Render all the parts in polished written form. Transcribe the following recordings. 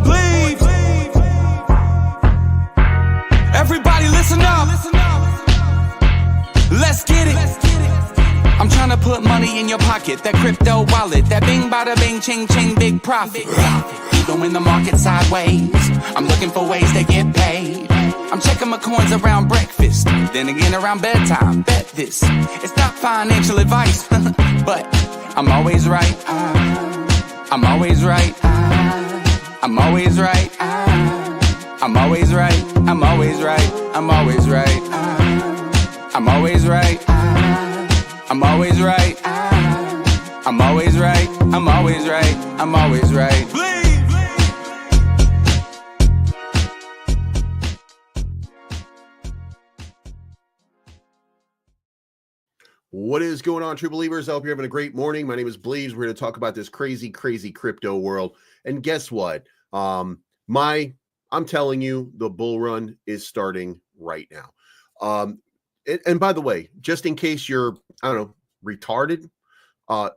Believe. Everybody listen up. Let's get it. I'm trying to put money in your pocket. That crypto wallet. That bing bada bing ching ching big profit. Even when the market sideways, I'm looking for ways to get paid. I'm checking my coins around breakfast, then again around bedtime. Bet this, it's not financial advice, but I'm always right. I'm always right. I'm always right. I'm always right. I'm always right. I'm always right. I'm always right. I'm always right. I'm always right. I'm always right. I'm always right. What is going on, true believers? I hope you're having a great morning. My name is Bleaves. We're going to talk about this crazy crypto world. And guess what? I'm telling you, the bull run is starting right now. And by the way, just in case you're, retarded,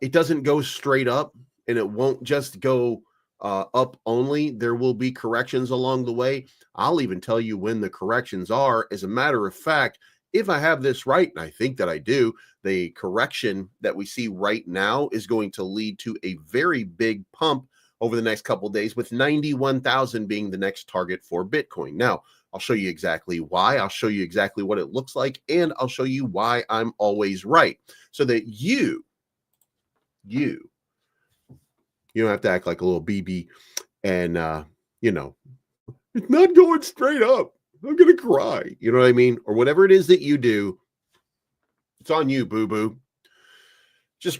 it doesn't go straight up, and it won't just go up only. There will be corrections along the way. I'll even tell you when the corrections are. As a matter of fact, if I have this right, and I think that I do, the correction that we see right now is going to lead to a very big pump over the next couple of days, with 91,000 being the next target for Bitcoin. Now, I'll show you exactly why. I'll show you exactly what it looks like, and I'll show you why I'm always right, so that you don't have to act like a little BB and, it's not going straight up. I'm going to cry. You know what I mean? Or whatever it is that you do, it's on you, boo-boo. Just,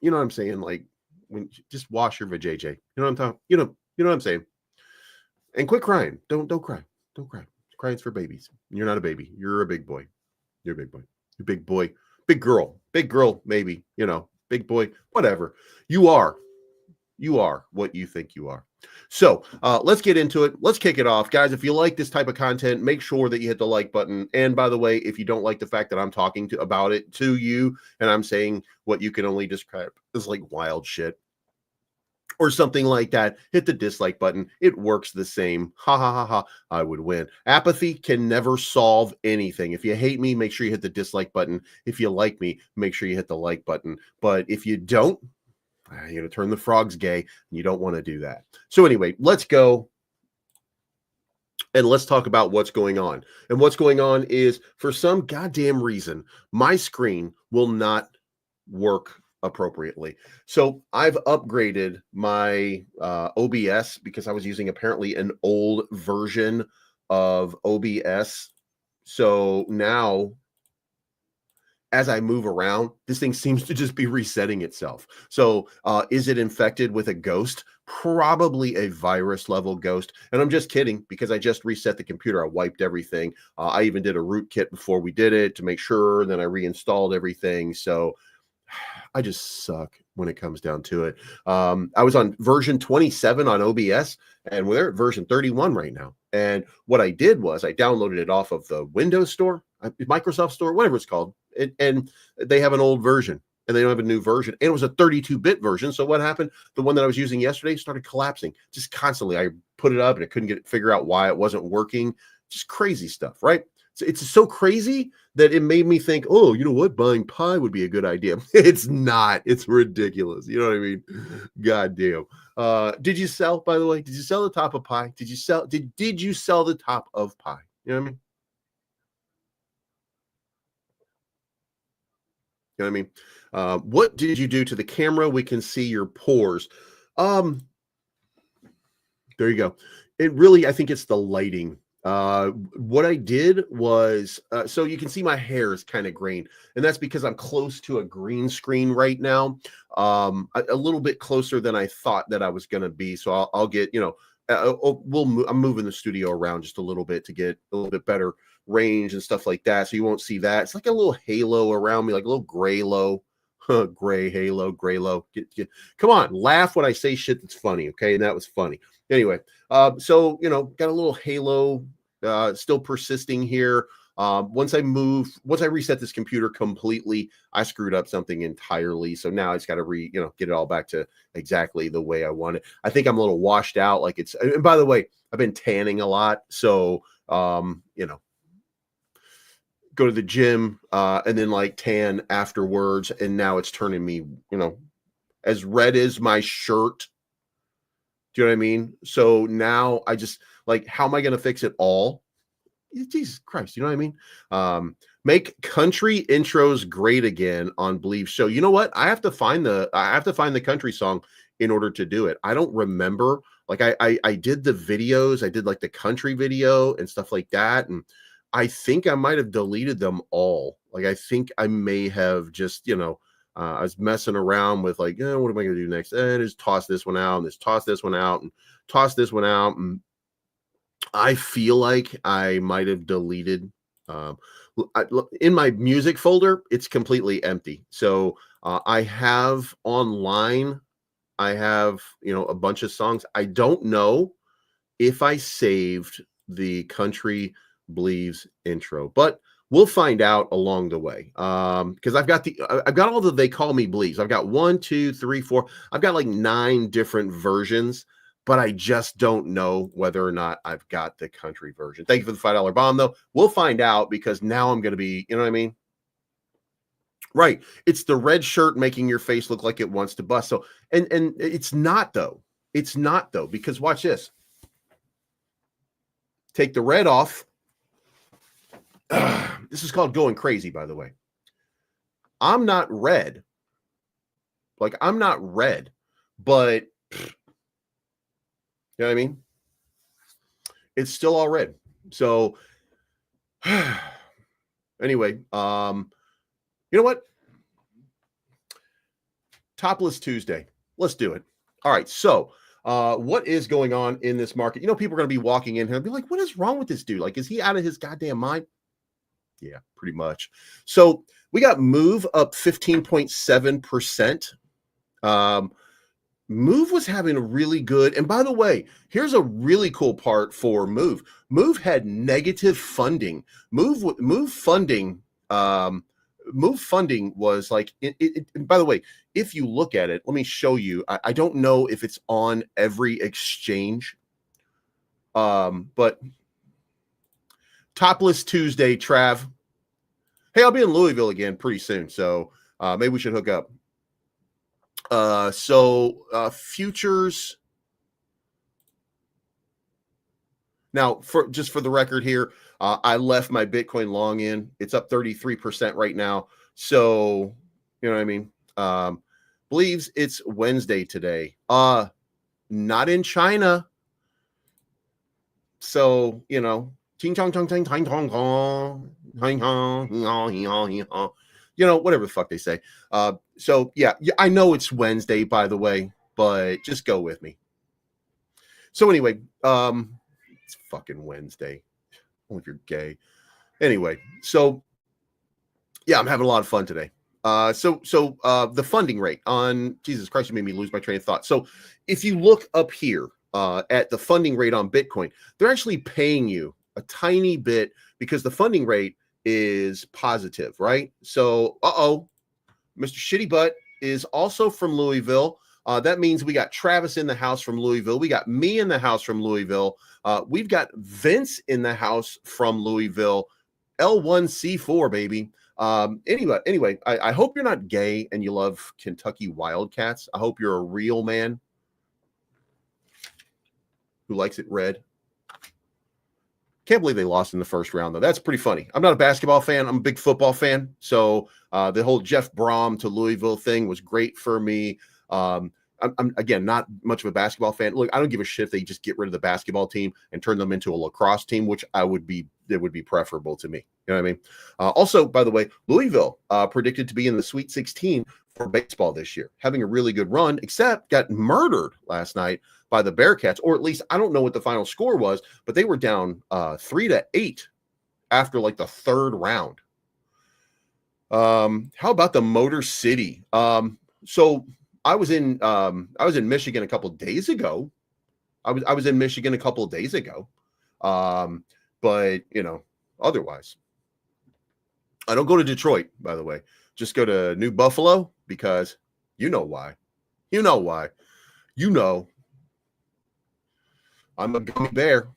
you know what I'm saying? Like, just wash your vajayjay. You know what I'm talking? You know what I'm saying? And quit crying. Don't cry. Don't cry. Crying's for babies. You're not a baby. You're a big boy. You're a big boy. You're a big boy. Big girl, maybe. Big boy, whatever. You are what you think you are. So let's get into it. Let's kick it off. Guys, if you like this type of content, make sure that you hit the like button. And by the way, if you don't like the fact that I'm talking about it to you, and I'm saying what you can only describe as like wild shit or something like that, hit the dislike button. It works the same. Ha ha ha ha. I would win. Apathy can never solve anything. If you hate me, make sure you hit the dislike button. If you like me, make sure you hit the like button. But if you don't, you're going to turn the frogs gay, and you don't want to do that. So anyway, let's go and let's talk about what's going on. And what's going on is, for some goddamn reason, my screen will not work appropriately. So I've upgraded my OBS, because I was using apparently an old version of OBS. So now, as I move around, this thing seems to just be resetting itself. So is it infected with a ghost? Probably a virus level ghost. And I'm just kidding, because I just reset the computer. I wiped everything. I even did a rootkit before we did it to make sure. Then I reinstalled everything. So I just suck when it comes down to it. I was on version 27 on OBS, and we're at version 31 right now. And what I did was I downloaded it off of the Windows Store, Microsoft Store, whatever it's called. And they have an old version, and they don't have a new version. And it was a 32-bit version. So what happened? The one that I was using yesterday started collapsing just constantly. I put it up, and I couldn't figure out why it wasn't working. Just crazy stuff, right? So it's so crazy that it made me think, oh, you know what? Buying Pi would be a good idea. It's not. It's ridiculous. You know what I mean? God damn. Did you sell, by the way? Did you sell the top of Pi? Did you sell the top of Pi? You know what I mean? You know what I mean? What did you do to the camera? We can see your pores. There you go. It really, I think it's the lighting. What I did was, so you can see my hair is kind of green, and that's because I'm close to a green screen right now. A little bit closer than I thought that I was going to be. So I'll get, I'm moving the studio around just a little bit to get a little bit better range and stuff like that. So you won't see that. It's like a little halo around me, like a little gray low. Gray halo, gray low. Come on, laugh when I say shit that's funny, okay? And that was funny. Anyway, so got a little halo still persisting here Once I reset this computer completely, I screwed up something entirely. So now it's got to get it all back to exactly the way I want it. I think I'm a little washed out. Like and by the way, I've been tanning a lot. So, go to the gym, and then like tan afterwards. And now it's turning me, as red as my shirt. Do you know what I mean? So now I just like, how am I going to fix it all? Jesus Christ, you know what I mean? Make country intros great again on Believe Show. You know what? I have to find the country song in order to do it. I don't remember. Like I did the videos, I did like the country video and stuff like that, and I think I might have deleted them all. Like I think I may have just, I was messing around with like, what am I going to do next? And just toss this one out, and just toss this one out, and toss this one out, and I feel like I might have deleted. In my music folder, it's completely empty. So I have online, I have a bunch of songs. I don't know if I saved the Country Believes intro, but we'll find out along the way. Because I've got all the They Call Me Believes. I've got 1, 2, 3, 4. I've got like 9 different versions, but I just don't know whether or not I've got the country version. Thank you for the $5 bomb, though. We'll find out, because now I'm going to be, you know what I mean? Right. It's the red shirt making your face look like it wants to bust. So, and it's not, though. It's not, though, because watch this. Take the red off. This is called going crazy, by the way. I'm not red. Like, I'm not red, but you know what I mean? It's still all red. So anyway, you know what? Topless Tuesday. Let's do it. All right. So what is going on in this market? People are going to be walking in here and be like, what is wrong with this dude? Like, is he out of his goddamn mind? Yeah, pretty much. So we got Move up 15.7%. Move was having a really good, and by the way, here's a really cool part for Move. Move had negative funding. Move funding was like, and by the way, if you look at it, let me show you. I don't know if it's on every exchange, but Topless Tuesday, Trav. Hey, I'll be in Louisville again pretty soon, so maybe we should hook up. Futures. Now, for the record here, I left my Bitcoin long in. It's up 33% right now. So, you know what I mean? Believes it's Wednesday today. Not in China. So, ting tong tong ting ting tong tong, whatever the fuck they say. So yeah, I know it's Wednesday, by the way, but just go with me. So anyway, it's fucking Wednesday. Only if you're gay. Anyway, so yeah, I'm having a lot of fun today. So the funding rate on, Jesus Christ, you made me lose my train of thought. So if you look up here at the funding rate on Bitcoin, they're actually paying you a tiny bit because the funding rate is positive, right? So, Mr. Shitty Butt is also from Louisville. That means we got Travis in the house from Louisville. We got me in the house from Louisville. We've got Vince in the house from Louisville. L1C4, baby. Anyway, I hope you're not gay and you love Kentucky Wildcats. I hope you're a real man who likes it red. Can't believe they lost in the first round, though. That's pretty funny. I'm not a basketball fan. I'm a big football fan. So the whole Jeff Brom to Louisville thing was great for me. I'm again, not much of a basketball fan. Look, I don't give a shit if they just get rid of the basketball team and turn them into a lacrosse team, which it would be preferable to me. You know what I mean? Also, by the way, Louisville predicted to be in the Sweet 16 for baseball this year, having a really good run, except got murdered last night by the Bearcats, or at least I don't know what the final score was, but they were down 3-8 after like the third round. How about the Motor City? So I was in Michigan a couple of days ago. I was in Michigan a couple of days ago. But otherwise, I don't go to Detroit, by the way. Just go to New Buffalo because you know why. You know why. You know, I'm a gummy bear.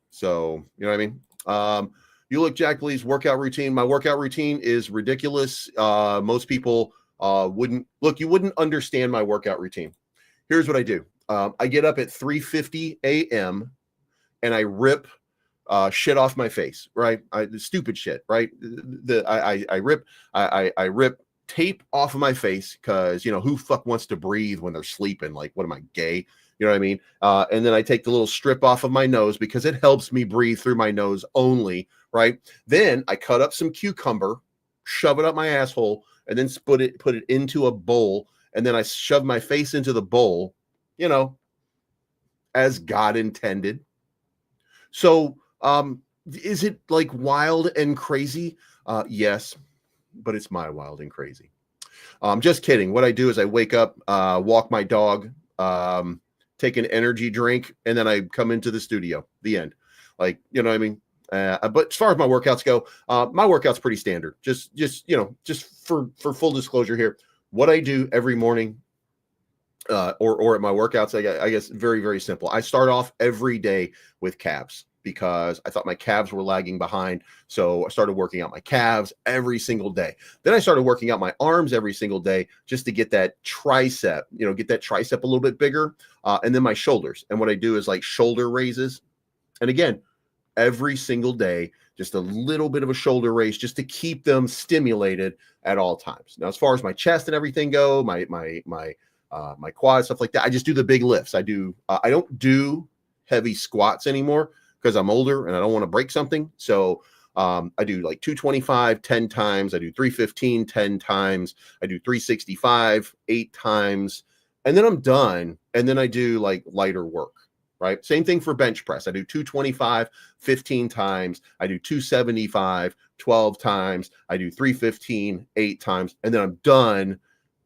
So, you know what I mean? You look Jack Lee's workout routine. My workout routine is ridiculous. Most people wouldn't look, you wouldn't understand my workout routine. Here's what I do. I get up at 3:50 a.m. and I rip shit off my face, right? The stupid shit, right? I rip tape off of my face because, you know, who fuck wants to breathe when they're sleeping? Like, what am I, gay? You know what I mean? And then I take the little strip off of my nose because it helps me breathe through my nose only, right? Then I cut up some cucumber, shove it up my asshole, and then put it into a bowl. And then I shove my face into the bowl, you know, as God intended. So, is it like wild and crazy? Yes, but it's my wild and crazy. Just kidding. What I do is I wake up, walk my dog, take an energy drink, and then I come into the studio. The end. Like, you know what I mean? But as far as my workouts go, my workout's pretty standard. Just you know, just for full disclosure here, what I do every morning, or at my workouts, I guess very, very simple. I start off every day with calves because I thought my calves were lagging behind. So I started working out my calves every single day. Then I started working out my arms every single day just to get that tricep, you know, get that tricep a little bit bigger. And then my shoulders. And what I do is like shoulder raises. And again, every single day, just a little bit of a shoulder raise just to keep them stimulated at all times. Now, as far as my chest and everything go, my quad, stuff like that, I just do the big lifts. I don't do heavy squats anymore because I'm older and I don't want to break something. So I do like 225 10 times. I do 315 10 times. I do 365 8 times. And then I'm done. And then I do like lighter work, right? Same thing for bench press. I do 225 15 times. I do 275 12 times. I do 315 8 times. And then I'm done.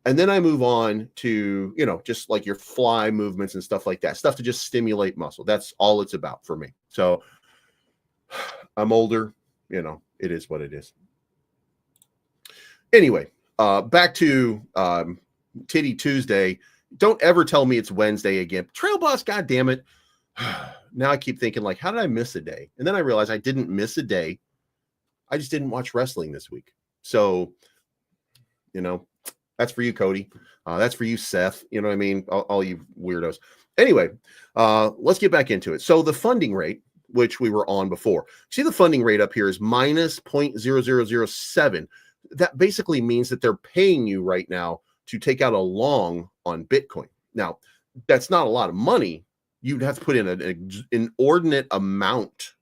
And then I move on to, you know, just like your fly movements and stuff like that, stuff to just stimulate muscle. That's all it's about for me. So I'm older, you know, it is what it is. Anyway, back to Titty Tuesday. Don't ever tell me it's Wednesday again. Trail Boss, God damn it. Now I keep thinking, like, how did I miss a day? And then I realized I didn't miss a day. I just didn't watch wrestling this week. So, you know, that's for you, Cody. That's for you, Seth. You know what I mean? All you weirdos. Anyway, let's get back into it. So the funding rate, which we were on before, see the funding rate up here is minus 0.0007. That basically means that they're paying you right now to take out a long on Bitcoin. Now, that's not a lot of money. You'd have to put in an inordinate amount,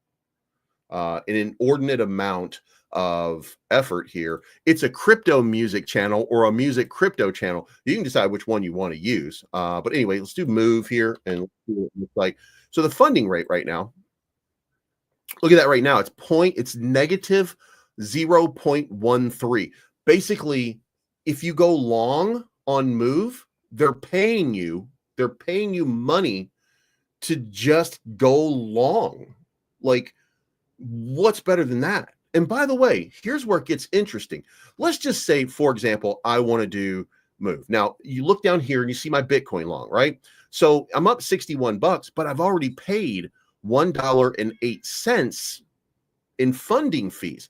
of effort here. It's a crypto music channel or a music crypto channel. You can decide which one you want to use. But anyway, let's do move here and let's see what it looks like. So the funding rate right now, look at that right now. It's negative 0.13. Basically, if you go long on move, they're paying you money to just go long. Like, what's better than that? And by the way, here's where it gets interesting. Let's just say, for example, I want to do move. Now, you look down here and you see my Bitcoin long, right? So I'm up $61, but I've already paid $1.08 in funding fees.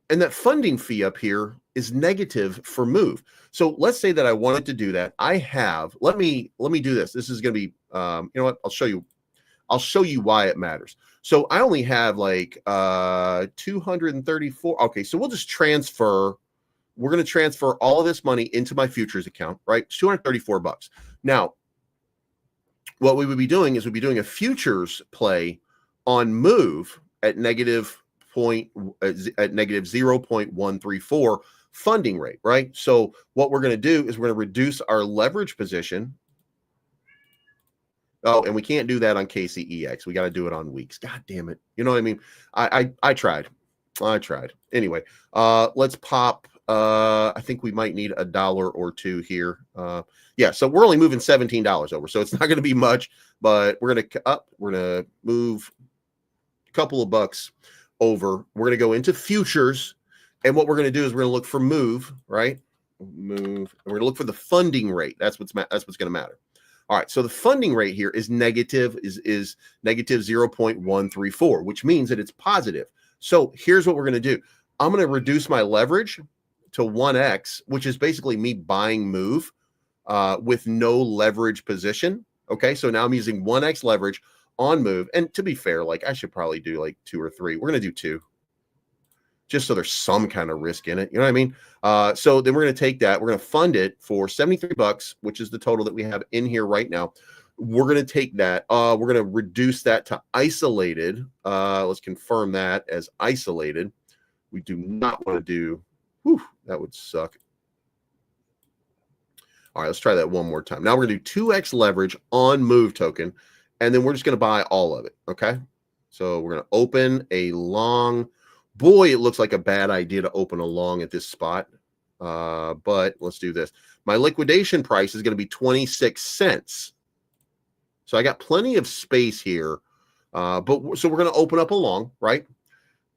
And that funding fee up here is negative for move. So let's say that I wanted to do that. Let me do this. This is going to be, you know what? I'll show you why it matters. So I only have like 234. Okay, so we'll just transfer. We're going to transfer all of this money into my futures account, right? It's $234. Now, what we would be doing is we'd be doing a futures play on move at negative 0.134 funding rate, right? So what we're going to do is we're going to reduce our leverage position. Oh, and we can't do that on KCEX. We got to do it on weeks. God damn it. You know what I mean? I tried. Anyway, let's pop. I think we might need $1 or $2 here. Yeah, so we're only moving $17 over. So it's not going to be much, but we're going to move a couple of bucks over. We're going to go into futures And what we're going to do is we're going to look for move, right? Move. And we're going to look for the funding rate. That's what's going to matter. All right. So the funding rate here is negative 0.134, which means that it's positive. So here's what we're going to do. I'm going to reduce my leverage to 1x, which is basically me buying move with no leverage position. Okay. So now I'm using 1x leverage on move. And to be fair, like I should probably do like 2 or 3. We're going to do 2. Just so there's some kind of risk in it. You know what I mean? So then we're going to take that. We're going to fund it for $73, which is the total that we have in here right now. We're going to take that. We're going to reduce that to isolated. Let's confirm that as isolated. We do not want to do, that would suck. All right, let's try that one more time. Now we're going to do 2x leverage on move token, and then we're just going to buy all of it. Okay. So we're going to open a long. Boy, it looks like a bad idea to open a long at this spot. But let's do this. My liquidation price is going to be 26 cents. So I got plenty of space here. So we're going to open up a long, right?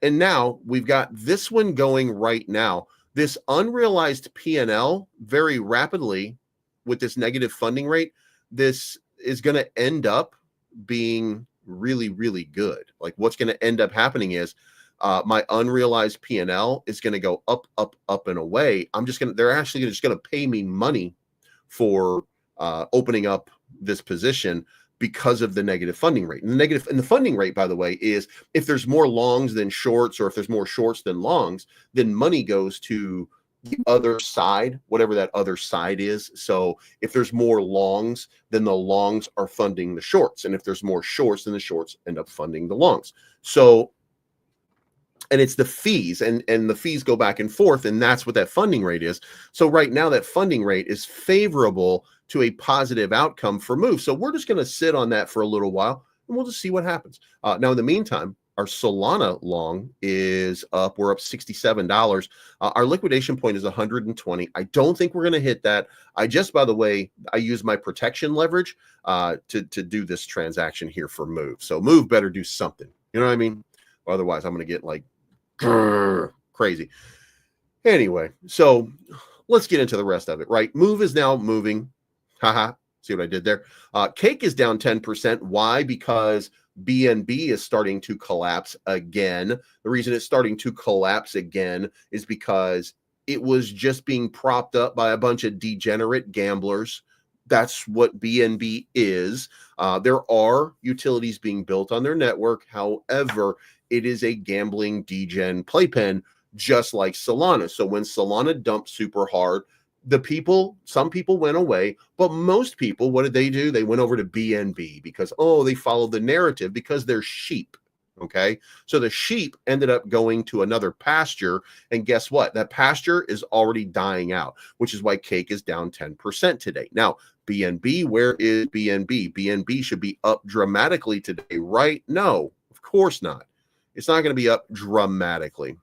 And now we've got this one going right now. This unrealized P&L very rapidly with this negative funding rate, this is going to end up being really, really good. Like what's going to end up happening is my unrealized P&L is going to go up, up, up and away. They're actually just going to pay me money for opening up this position because of the negative funding rate. And the funding rate, by the way, is if there's more longs than shorts, or if there's more shorts than longs, then money goes to the other side, whatever that other side is. So if there's more longs, then the longs are funding the shorts. And if there's more shorts, then the shorts end up funding the longs. So, and it's the fees, and the fees go back and forth, and that's what that funding rate is. So right now that funding rate is favorable to a positive outcome for move. So we're just going to sit on that for a little while, and we'll just see what happens. Now, in the meantime, our Solana long is up. We're up $67. Our liquidation point is 120. I don't think we're going to hit that. By the way, I use my protection leverage to do this transaction here for move. So move better do something. You know what I mean? Otherwise, I'm going to get like crazy. Anyway, so let's get into the rest of it, right? Move is now moving. Haha. See what I did there? Cake is down 10%. Why? Because BNB is starting to collapse again. The reason it's starting to collapse again is because it was just being propped up by a bunch of degenerate gamblers. That's what BNB is. There are utilities being built on their network. However, it is a gambling degen playpen, just like Solana. So when Solana dumped super hard, some people went away, but most people, what did they do? They went over to BNB because, they followed the narrative because they're sheep. Okay. So the sheep ended up going to another pasture, and guess what? That pasture is already dying out, which is why Cake is down 10% today. Now, BNB, where is BNB? BNB should be up dramatically today, right? No, of course not. It's not going to be up dramatically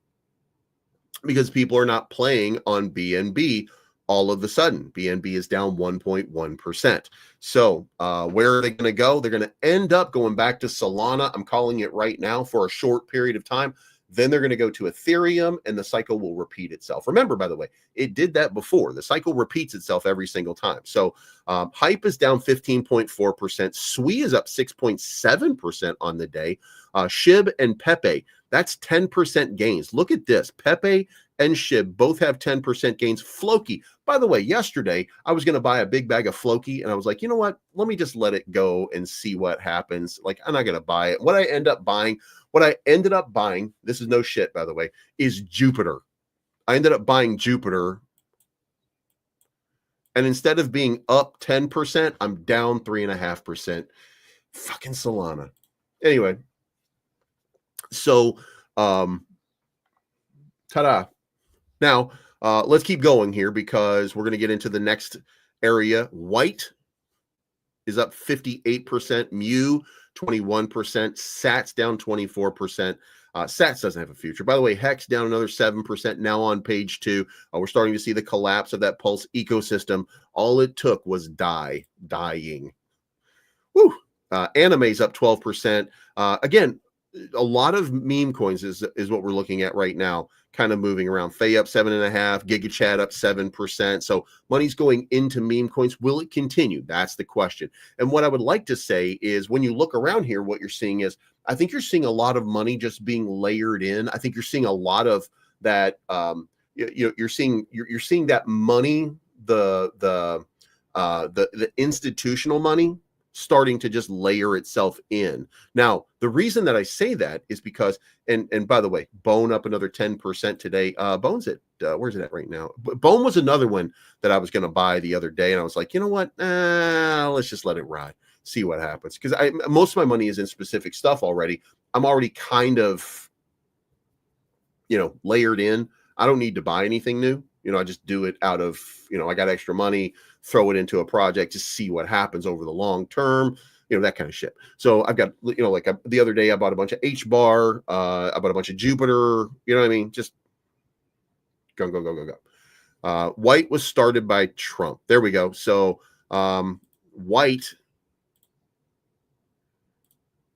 because people are not playing on BNB all of a sudden. BNB is down 1.1%. So where are they going to go? They're going to end up going back to Solana. I'm calling it right now for a short period of time. Then they're going to go to Ethereum, and the cycle will repeat itself. Remember, by the way, it did that before. The cycle repeats itself every single time. So Hype is down 15.4%. SWI is up 6.7% on the day. SHIB and Pepe, that's 10% gains. Look at this. Pepe and SHIB both have 10% gains. Floki, by the way, yesterday I was going to buy a big bag of Floki, and I was like, you know what? Let me just let it go and see what happens. Like, I'm not going to buy it. What I ended up buying, this is no shit, by the way, is Jupiter. I ended up buying Jupiter, and instead of being up 10%, I'm down 3.5%. Fucking Solana. Anyway, so ta-da. Now, let's keep going here because we're going to get into the next area. White is up 58%. Mu, 21%. Sats down 24%. Sats doesn't have a future. By the way, Hex down another 7%. Now on page 2, we're starting to see the collapse of that Pulse ecosystem. All it took was dying. Woo! Anime's up 12%. Again, a lot of meme coins is what we're looking at right now. kind of moving around. Faye up 7.5%, GigaChat up 7%. So money's going into meme coins. Will it continue? That's the question. And what I would like to say is when you look around here, what you're seeing is, I think you're seeing a lot of money just being layered in. I think you're seeing a lot of that. You're seeing that money, the institutional money starting to just layer itself in. Now, the reason that I say that is because, and by the way, Bone up another 10% today. Bone's at, where's it at right now? Bone was another one that I was going to buy the other day. And I was like, you know what? Let's just let it ride, see what happens. Because most of my money is in specific stuff already. I'm already kind of, layered in. I don't need to buy anything new. I just do it out of, I got extra money, throw it into a project to see what happens over the long term, that kind of shit. So I've got, the other day I bought a bunch of H-bar, I bought a bunch of Jupiter, you know what I mean? Just go. White was started by Trump. There we go. So White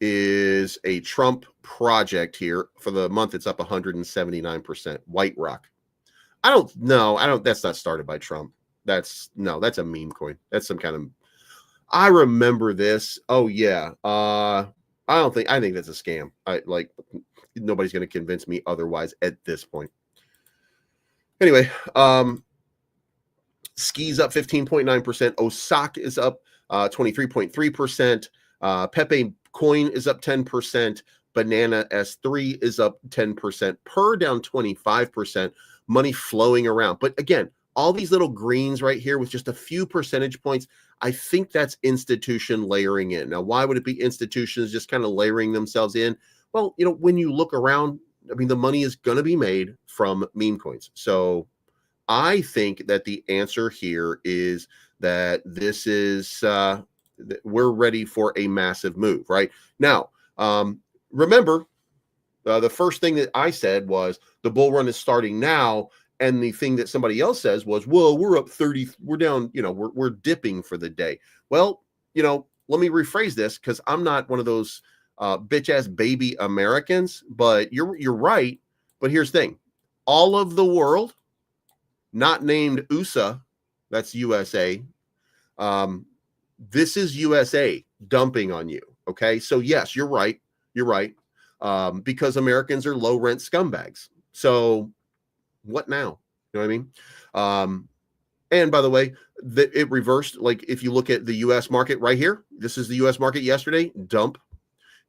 is a Trump project here. For the month, it's up 179%. White Rock. I don't know. That's not started by Trump. That's a meme coin. That's some kind of, I remember this. Oh yeah. I think that's a scam. Nobody's going to convince me otherwise at this point. Anyway, Ski's up 15.9%. Osaka is up 23.3%. Pepe Coin is up 10%. Banana S3 is up 10%. Per down 25%. Money flowing around. But again, all these little greens right here with just a few percentage points, I think that's institution layering in. Now, why would it be institutions just kind of layering themselves in? Well, when you look around, the money is going to be made from meme coins. So I think that the answer here is that this is, we're ready for a massive move, right? Now, remember, the first thing that I said was the bull run is starting now. And the thing that somebody else says was, well, we're up 30, we're down, we're dipping for the day. Well, let me rephrase this, because I'm not one of those bitch ass baby Americans, but you're right. But here's the thing. All of the world, not named USA, that's USA. This is USA dumping on you. Okay. So yes, you're right. You're right. Because Americans are low rent scumbags. So what now? You know what I mean? And by the way, it reversed. Like if you look at the US market right here, this is the US market yesterday, dump,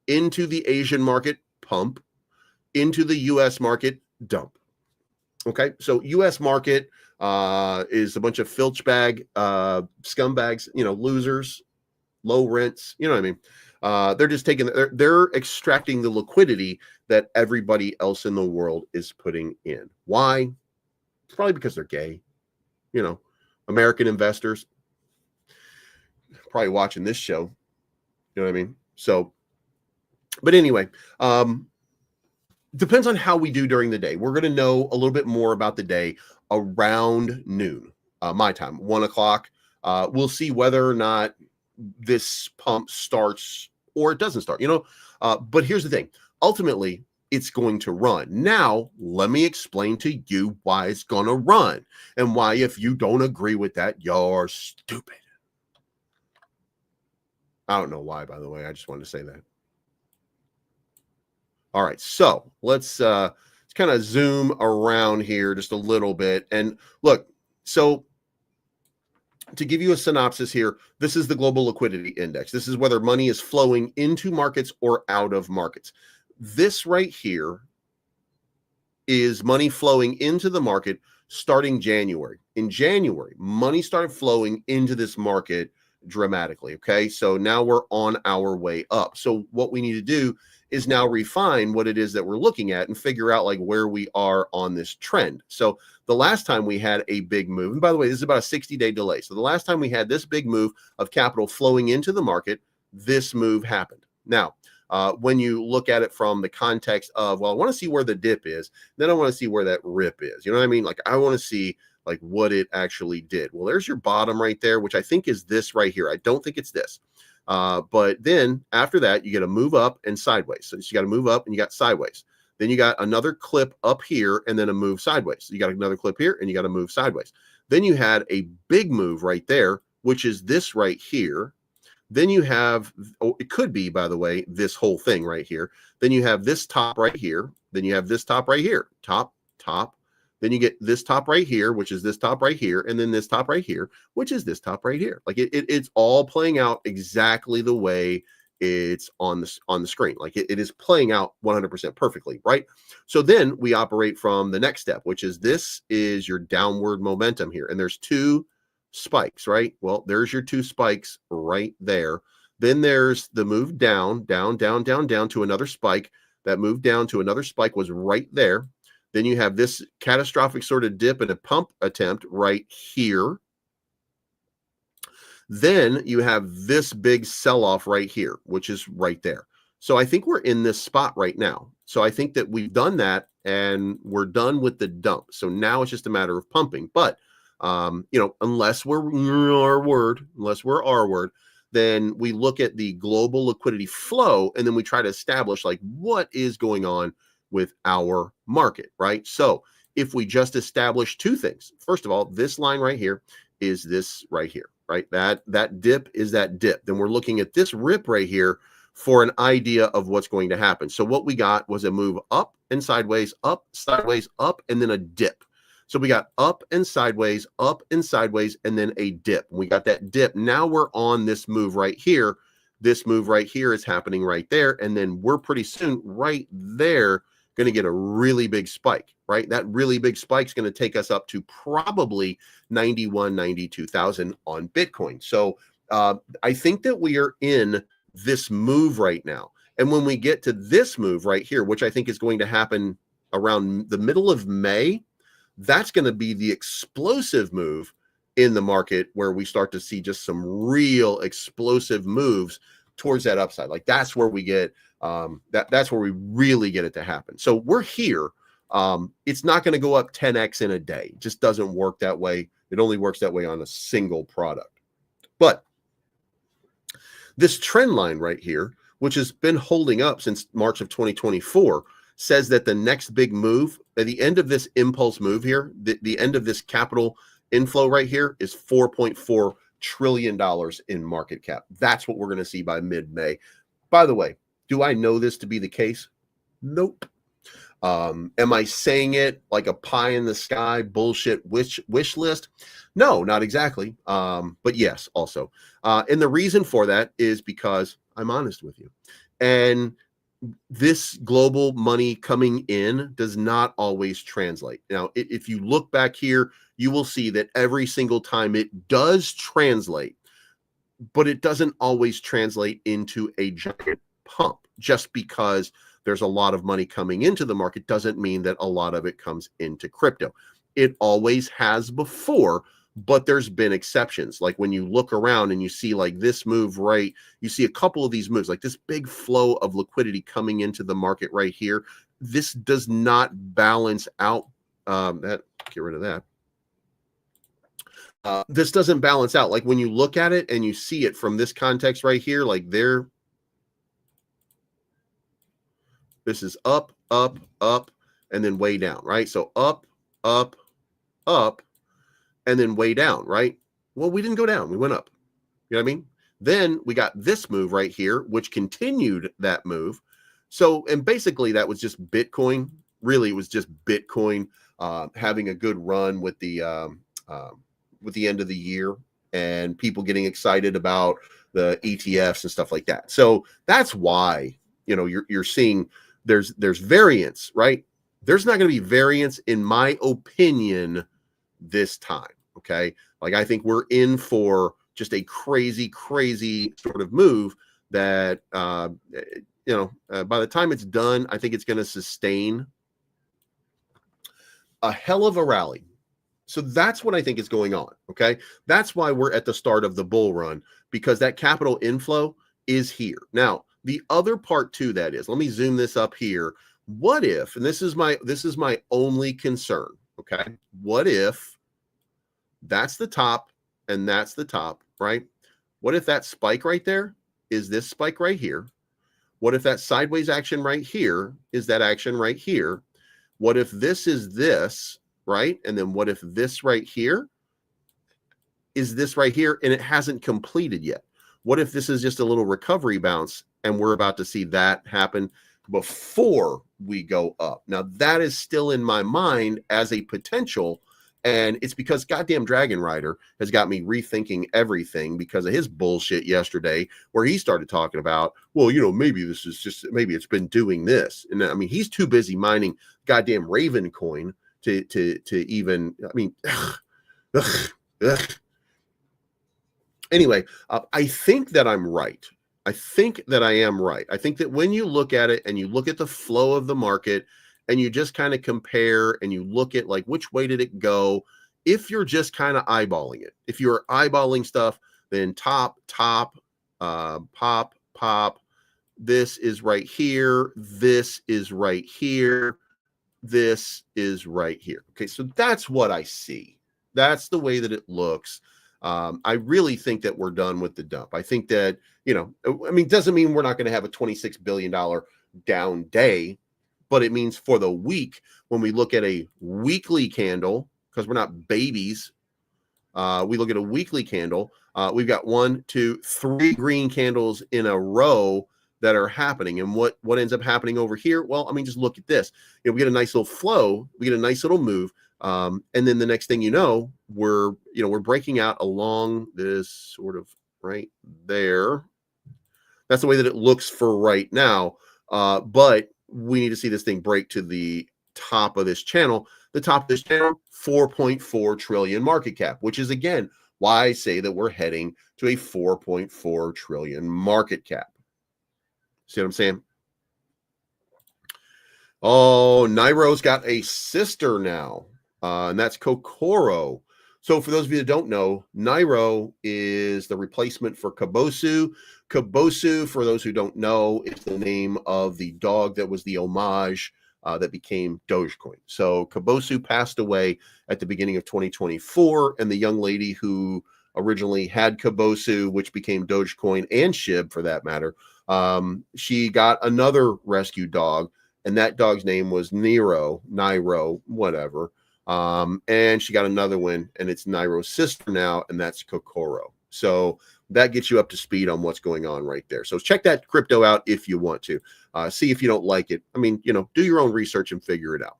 into the Asian market, pump, into the US market, dump. Okay. So US market is a bunch of filch bag scumbags, losers, low rents, you know what I mean? They're just they're extracting the liquidity that everybody else in the world is putting in. Why? It's probably because they're gay. American investors probably watching this show. You know what I mean? So, but anyway, depends on how we do during the day. We're going to know a little bit more about the day around noon, my time, 1 o'clock. We'll see whether or not this pump starts or it doesn't start, but here's the thing. Ultimately, it's going to run. Now, let me explain to you why it's going to run and why, if you don't agree with that, you're stupid. I don't know why, by the way. I just wanted to say that. All right. So let's kind of zoom around here just a little bit. And look, so to give you a synopsis here, this is the global liquidity index. This is whether money is flowing into markets or out of markets. This right here is money flowing into the market starting January. In January, money started flowing into this market dramatically. Okay. So now we're on our way up. So what we need to do is now refine what it is that we're looking at and figure out like where we are on this trend. So the last time we had a big move, and by the way, this is about a 60-day delay. So the last time we had this big move of capital flowing into the market, this move happened. Now, when you look at it from the context of, well, I want to see where the dip is, then I want to see where that rip is. You know what I mean? Like I want to see like what it actually did. Well, there's your bottom right there, which I think is this right here. I don't think it's this. But then after that, you get a move up and sideways. So you got to move up and you got sideways. Then you got another clip up here and then a move sideways. So you got another clip here and you got to move sideways. Then you had a big move right there, which is this right here. Then you have, oh, it could be, by the way, this whole thing right here. Then you have this top right here. Then you have this top right here. Top, top. Then you get this top right here, which is this top right here. And then this top right here, which is this top right here. Like it's all playing out exactly the way it's on the screen. Like it is playing out 100% perfectly, right? So then we operate from the next step, which is this is your downward momentum here. And there's two spikes, right? Well, there's your two spikes right there. Then there's the move down, down, down, down, down to another spike. That move down to another spike was right there. Then you have this catastrophic sort of dip and a pump attempt right here. Then you have this big sell-off right here, which is right there. So I think we're in this spot right now. So I think that we've done that and we're done with the dump. So now it's just a matter of pumping. But you know, unless we're our word, then we look at the global liquidity flow and then we try to establish like what is going on with our market, right? So if we just establish two things, first of all, this line right here is this right here, right? That dip is that dip. Then we're looking at this rip right here for an idea of what's going to happen. So what we got was a move up and sideways, up, and then a dip. So we got up and sideways, and then a dip. We got that dip. Now we're on this move right here. This move right here is happening right there. And then we're pretty soon right there going to get a really big spike, right? That really big spike is going to take us up to probably 91, 92,000 on Bitcoin. So I think that we are in this move right now. And when we get to this move right here, which I think is going to happen around the middle of May, that's going to be the explosive move in the market where we start to see just some real explosive moves towards that upside. Like that's where we get that's where we really get it to happen. So we're here. It's not going to go up 10x in a day. It just doesn't work that way. It only works that way on a single product. But this trend line right here, which has been holding up since March of 2024, says that the next big move at the end of this impulse move here, the end of this capital inflow right here is $4.4 trillion in market cap. That's what we're going to see by mid-May. By the way, do I know this to be the case? Nope. Am I saying it like a pie in the sky bullshit wish list? No, not exactly. But yes, also. And the reason for that is because I'm honest with you. And this global money coming in does not always translate. Now, if you look back here, you will see that every single time it does translate, but it doesn't always translate into a giant pump. Just because there's a lot of money coming into the market doesn't mean that a lot of it comes into crypto. It always has before, but there's been exceptions. Like when you look around and you see like this move, right? You see a couple of these moves, like this big flow of liquidity coming into the market right here. This does not balance out. Get rid of that. This doesn't balance out. Like when you look at it and you see it from this context right here, like this is up, up, up, and then way down, right? So up, up, up, and then way down, right? Well, we didn't go down. We went up. You know what I mean? Then we got this move right here, which continued that move. So, and basically that was just Bitcoin. Really, it was just Bitcoin having a good run with the end of the year and people getting excited about the ETFs and stuff like that. So that's why, you know, you're seeing there's variance, right? There's not going to be variance, in my opinion, this time. Okay. Like I think we're in for just a crazy sort of move that, by the time it's done, I think it's going to sustain a hell of a rally. So that's what I think is going on. Okay. That's why we're at the start of the bull run, because that capital inflow is here. Now, the other part to that is, let me zoom this up here. What if, and this is my only concern. Okay. What if that's the top and that's the top, right? What if that spike right there is this spike right here? What if that sideways action right here is that action right here? What if this is this, right? And then what if this right here is this right here and it hasn't completed yet? What if this is just a little recovery bounce and we're about to see that happen before we go up? Now, that is still in my mind as a potential, and it's because goddamn Dragon Rider has got me rethinking everything because of his bullshit yesterday, where he started talking about, well, maybe this is just, maybe it's been doing this. And I mean, he's too busy mining goddamn Raven coin to even, I mean, ugh. Anyway, I think that I'm right. I think that I am right. I think that when you look at it and you look at the flow of the market and you just kind of compare and you look at like which way did it go, if you're just kind of eyeballing it, if you're eyeballing stuff, then top, pop, this is right here, this is right here, this is right here. Okay, so that's what I see. That's the way that it looks. I really think that we're done with the dump. I think that, I mean, doesn't mean we're not going to have a $26 billion down day, but it means for the week, when we look at a weekly candle, because we're not babies, we look at a weekly candle, we've got 1, 2, 3 green candles in a row that are happening. And what ends up happening over here? Well, I mean, just look at this. We get a nice little flow, we get a nice little move. And then the next thing you know, we're breaking out along this sort of right there. That's the way that it looks for right now. But we need to see this thing break to the top of this channel. The top of this channel, 4.4 trillion market cap, which is again why I say that we're heading to a 4.4 trillion market cap. See what I'm saying? Oh, Nairo's got a sister now. And that's Kokoro. So for those of you that don't know, Nairo is the replacement for Kabosu. Kabosu, for those who don't know, is the name of the dog that was the homage that became Dogecoin. So Kabosu passed away at the beginning of 2024, and the young lady who originally had Kabosu, which became Dogecoin and SHIB for that matter, she got another rescue dog, and that dog's name was Nairo, whatever. And she got another one, and it's Nairo's sister now, and that's Kokoro. So that gets you up to speed on what's going on right there. So check that crypto out if you want to. See if you don't like it. I mean, do your own research and figure it out.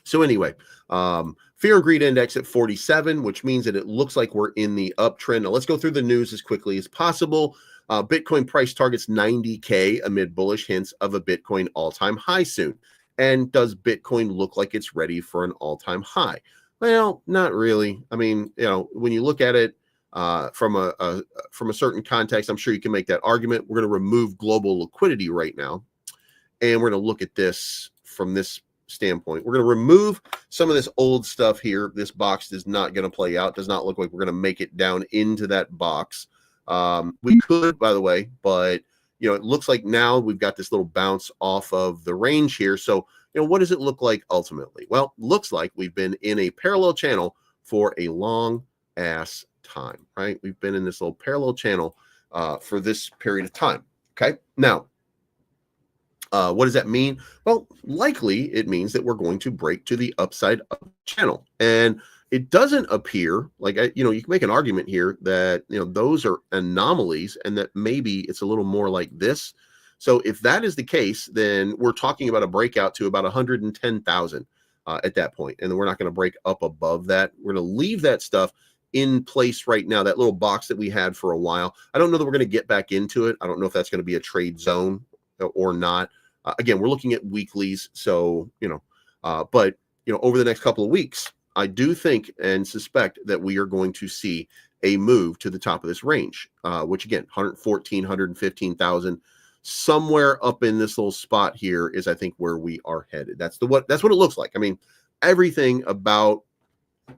So anyway, fear and greed index at 47, which means that it looks like we're in the uptrend. Now let's go through the news as quickly as possible. Bitcoin price targets 90K amid bullish hints of a Bitcoin all-time high soon. And does Bitcoin look like it's ready for an all-time high? Well, not really. I mean, when you look at it from a certain context, I'm sure you can make that argument. We're going to remove global liquidity right now, and we're going to look at this from this standpoint. We're going to remove some of this old stuff here. This box is not going to play out. Does not look like we're going to make it down into that box. We could, by the way, but it looks like now we've got this little bounce off of the range here. So, what does it look like ultimately? Well, looks like we've been in a parallel channel for a long ass time, right? We've been in this little parallel channel for this period of time. Okay. Now, what does that mean? Well, likely it means that we're going to break to the upside of the channel. And it doesn't appear like, you can make an argument here that, those are anomalies and that maybe it's a little more like this. So if that is the case, then we're talking about a breakout to about 110,000 at that point. And then we're not going to break up above that. We're going to leave that stuff in place right now, that little box that we had for a while. I don't know that we're going to get back into it. I don't know if that's going to be a trade zone or not. Again, we're looking at weeklies. So, but, over the next couple of weeks, I do think and suspect that we are going to see a move to the top of this range, which again, 114, 115,000, somewhere up in this little spot here is, I think, where we are headed. That's what it looks like. I mean, everything about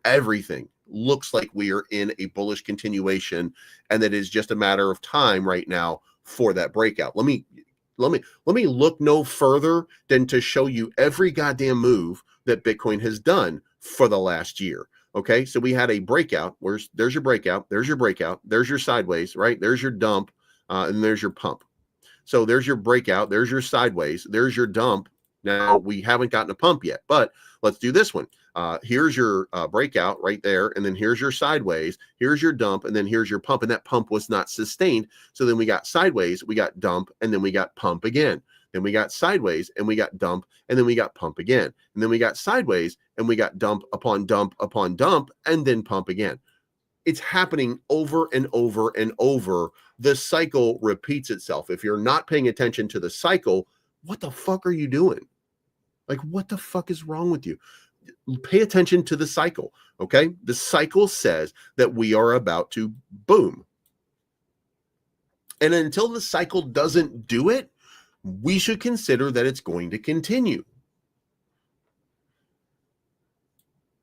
everything looks like we are in a bullish continuation, and that is just a matter of time right now for that breakout. Let me look no further than to show you every goddamn move that Bitcoin has done for the last year. Okay, so we had a breakout. There's your breakout, there's your breakout, there's your sideways, right? There's your dump, and there's your pump. So there's your breakout, there's your sideways, there's your dump. Now we haven't gotten a pump yet, but let's do this one. Here's your breakout right there, and then here's your sideways, here's your dump, and then here's your pump, and that pump was not sustained. So then we got sideways, we got dump, and then we got pump again. Then we got sideways, and we got dump, and then we got pump again. And then we got sideways, and we got dump upon dump upon dump, and then pump again. It's happening over and over and over. The cycle repeats itself. If you're not paying attention to the cycle, what the fuck are you doing? Like, what the fuck is wrong with you? Pay attention to the cycle, okay? The cycle says that we are about to boom. And until the cycle doesn't do it, we should consider that it's going to continue.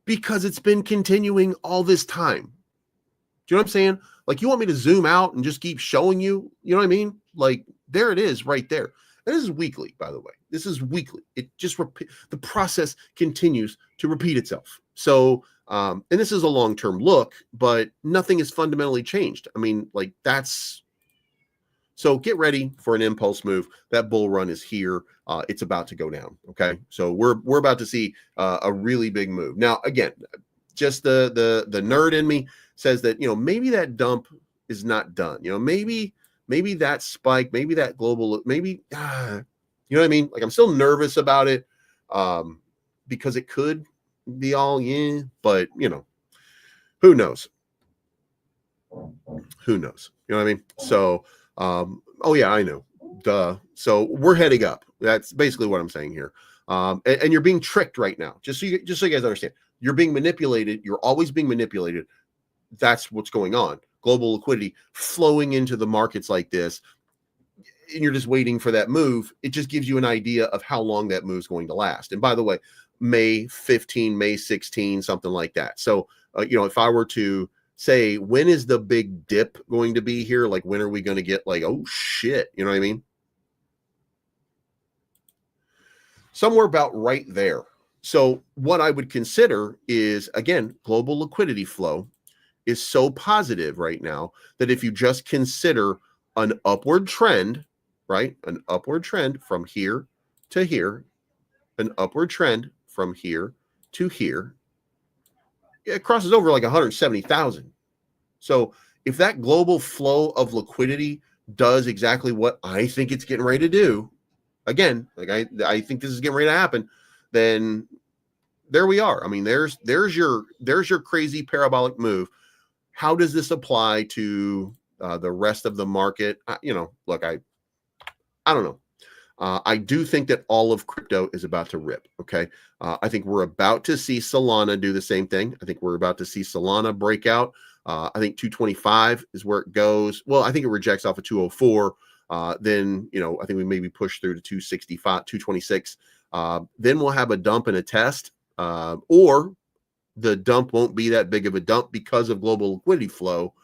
Because it's been continuing all this time. Do you know what I'm saying? Like, you want me to zoom out and just keep showing you? You know what I mean? Like, there it is right there. And this is weekly, by the way. This is weekly. It just the process continues to repeat itself. So, and this is a long-term look, but nothing has fundamentally changed. I mean, like, that's so get ready for an impulse move. That bull run is here. It's about to go down. Okay, so we're about to see a really big move. Now, again, just the nerd in me says that, you know, maybe that dump is not done. You know, maybe that spike, maybe that global, maybe, you know what I mean? Like, I'm still nervous about it because it could be all, yeah, but, you know, who knows? Who knows? You know what I mean? So, oh yeah, I know. Duh. So we're heading up. That's basically what I'm saying here. And you're being tricked right now. Just so you guys understand, you're being manipulated. You're always being manipulated. That's what's going on. Global liquidity flowing into the markets like this, and you're just waiting for that move. It just gives you an idea of how long that move is going to last. And by the way, May 15, May 16, something like that. So, you know, if I were to say, when is the big dip going to be here? Like, when are we going to get like, oh shit, you know what I mean? Somewhere about right there. So what I would consider is, again, global liquidity flow is so positive right now that if you just consider an upward trend, right? An upward trend from here to here, an upward trend from here to here, it crosses over like 170,000. So if that global flow of liquidity does exactly what I think it's getting ready to do, again, like I think this is getting ready to happen, then there we are. I mean, there's your crazy parabolic move. How does this apply to the rest of the market? You know, look, I don't know. I do think that all of crypto is about to rip. Okay. I think we're about to see Solana do the same thing. I think we're about to see Solana break out. I think 225 is where it goes. Well, I think it rejects off of 204. Then, you know, I think we maybe push through to 265, 226. Then we'll have a dump and a test, or the dump won't be that big of a dump because of global liquidity flow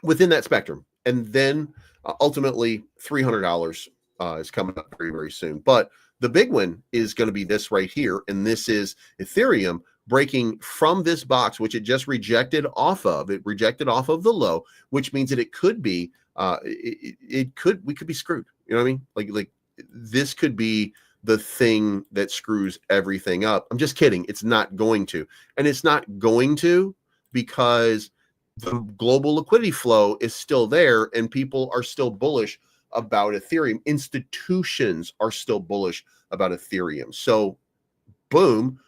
within that spectrum. And then ultimately $300 is coming up very, very soon. But the big one is going to be this right here. And this is Ethereum breaking from this box, which it just rejected off of. It rejected off of the low, which means that it could be, we could be screwed. You know what I mean? Like this could be the thing that screws everything up. I'm just kidding. It's not going to. And it's not going to because the global liquidity flow is still there and people are still bullish about Ethereum. Institutions are still bullish about Ethereum. So boom,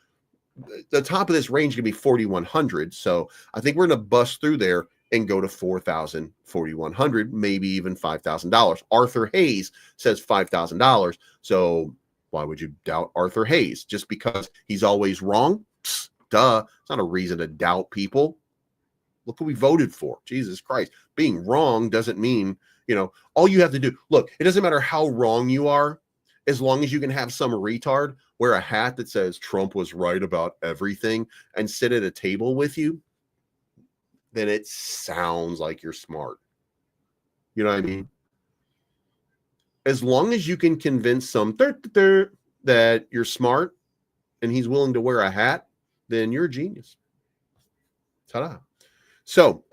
the top of this range can be 4,100. So I think we're going to bust through there and go to 4,000, 4,100, maybe even $5,000. Arthur Hayes says $5,000. So why would you doubt Arthur Hayes? Just because he's always wrong? Psst, duh. It's not a reason to doubt people. Look who we voted for. Jesus Christ. Being wrong doesn't mean, you know, all you have to do. Look, it doesn't matter how wrong you are, as long as you can have some retard wear a hat that says Trump was right about everything and sit at a table with you, then it sounds like you're smart. You know what I mean? As long as you can convince some that you're smart and he's willing to wear a hat, then you're a genius. Ta-da. So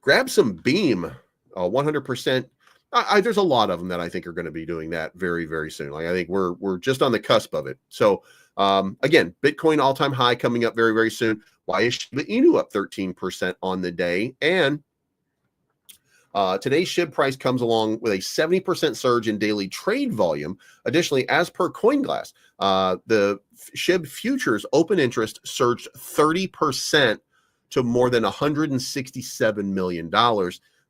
grab some Beam, 100% There's a lot of them that I think are going to be doing that very, very soon. Like I think we're just on the cusp of it. So again, Bitcoin all-time high coming up very, very soon. Why is Shiba Inu up 13% on the day? And today's SHIB price comes along with a 70% surge in daily trade volume. Additionally, as per CoinGlass, the SHIB futures open interest surged 30% to more than $167 million.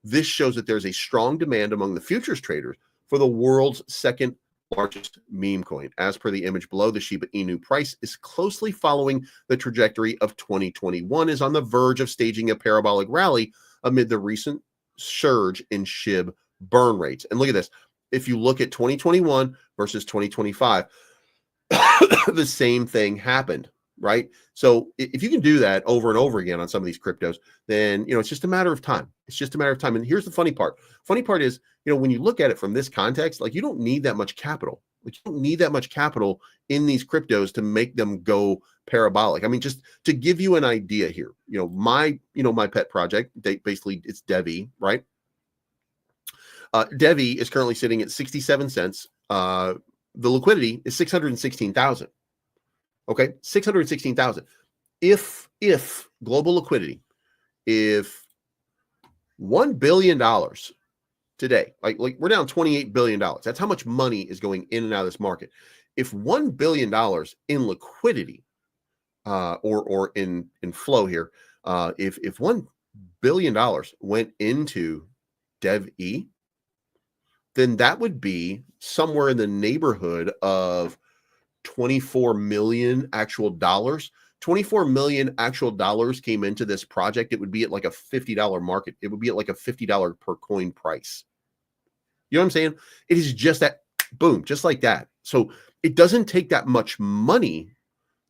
This shows that there's a strong demand among the futures traders for the world's second largest meme coin. As per the image below, the Shiba Inu price is closely following the trajectory of 2021, is on the verge of staging a parabolic rally amid the recent surge in SHIB burn rates. And look at this. If you look at 2021 versus 2025, the same thing happened, right? So if you can do that over and over again on some of these cryptos, then, it's just a matter of time. It's just a matter of time. And here's the funny part. Funny part is, when you look at it from this context, like you don't need that much capital. Like you don't need that much capital in these cryptos to make them go parabolic. I mean, just to give you an idea here, my pet project, basically it's Devi, right? Devi is currently sitting at 67 cents. The liquidity is 616,000. Okay, 616,000. If global liquidity, if $1 billion today, like we're down $28 billion. That's how much money is going in and out of this market. If $1 billion in liquidity, or in flow here, if $1 billion went into Devi, then that would be somewhere in the neighborhood of 24 million actual dollars. 24 million actual dollars came into this project. It would be at like a $50 market. It would be at like a $50 per coin price. You know what I'm saying? It is just that, boom, just like that. So it doesn't take that much money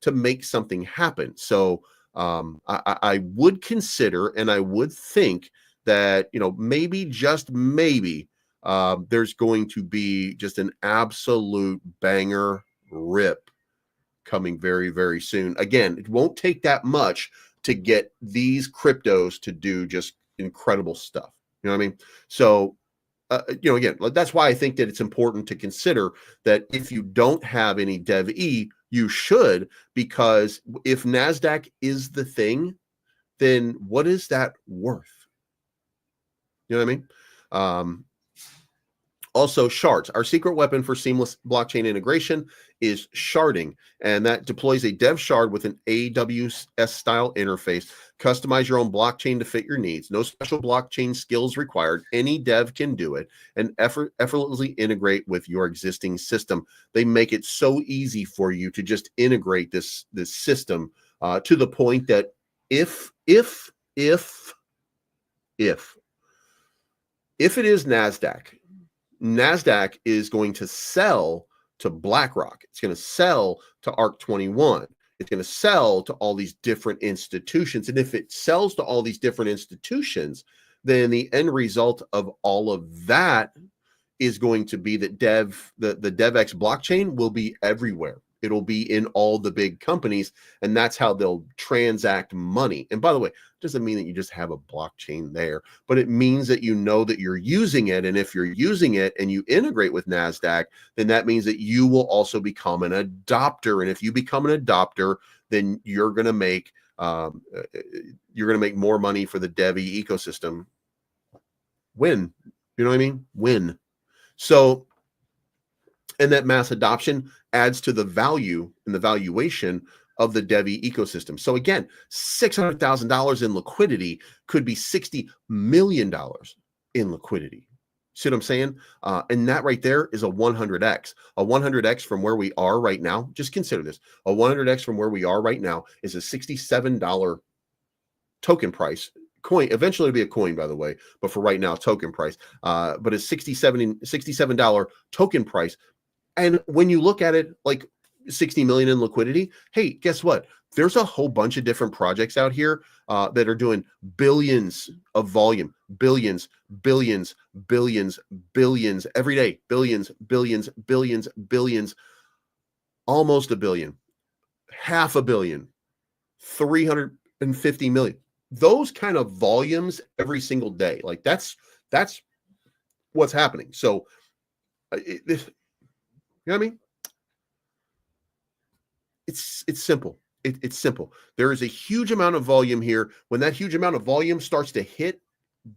to make something happen. So I would consider, and I would think that, maybe, just maybe, there's going to be just an absolute banger rip coming very, very soon. Again, it won't take that much to get these cryptos to do just incredible stuff. You know what I mean? So, again, that's why I think that it's important to consider that if you don't have any Devi, you should, because if NASDAQ is the thing, then what is that worth? You know what I mean? Also, shards. Our secret weapon for seamless blockchain integration is sharding, and that deploys a dev shard with an AWS-style interface. Customize your own blockchain to fit your needs. No special blockchain skills required. Any dev can do it, and effortlessly integrate with your existing system. They make it so easy for you to just integrate this system to the point that if it is NASDAQ is going to sell to BlackRock. It's going to sell to ARC21. It's going to sell to all these different institutions. And if it sells to all these different institutions, then the end result of all of that is going to be that the DevX blockchain will be everywhere. It'll be in all the big companies, and that's how they'll transact money. And by the way, it doesn't mean that you just have a blockchain there, but it means that you know that you're using it. And if you're using it and you integrate with NASDAQ, then that means that you will also become an adopter. And if you become an adopter, then you're going to make more money for the Devi ecosystem. Win. You know what I mean? Win. So, and that mass adoption adds to the value and the valuation of the Devi ecosystem. So again, $600,000 in liquidity could be $60 million in liquidity. See what I'm saying? And that right there is a 100x. A 100x from where we are right now. Just consider this. A 100x from where we are right now is a $67 token price. Coin, eventually it'll be a coin, by the way, but for right now, token price. But it's $67 token price. And when you look at it, like 60 million in liquidity, hey, guess what? There's a whole bunch of different projects out here that are doing billions of volume, billions every day, billions, almost a billion, half a billion, 350 million. Those kind of volumes every single day. Like that's what's happening. So, you know what I mean? It's simple. It's simple. There is a huge amount of volume here. When that huge amount of volume starts to hit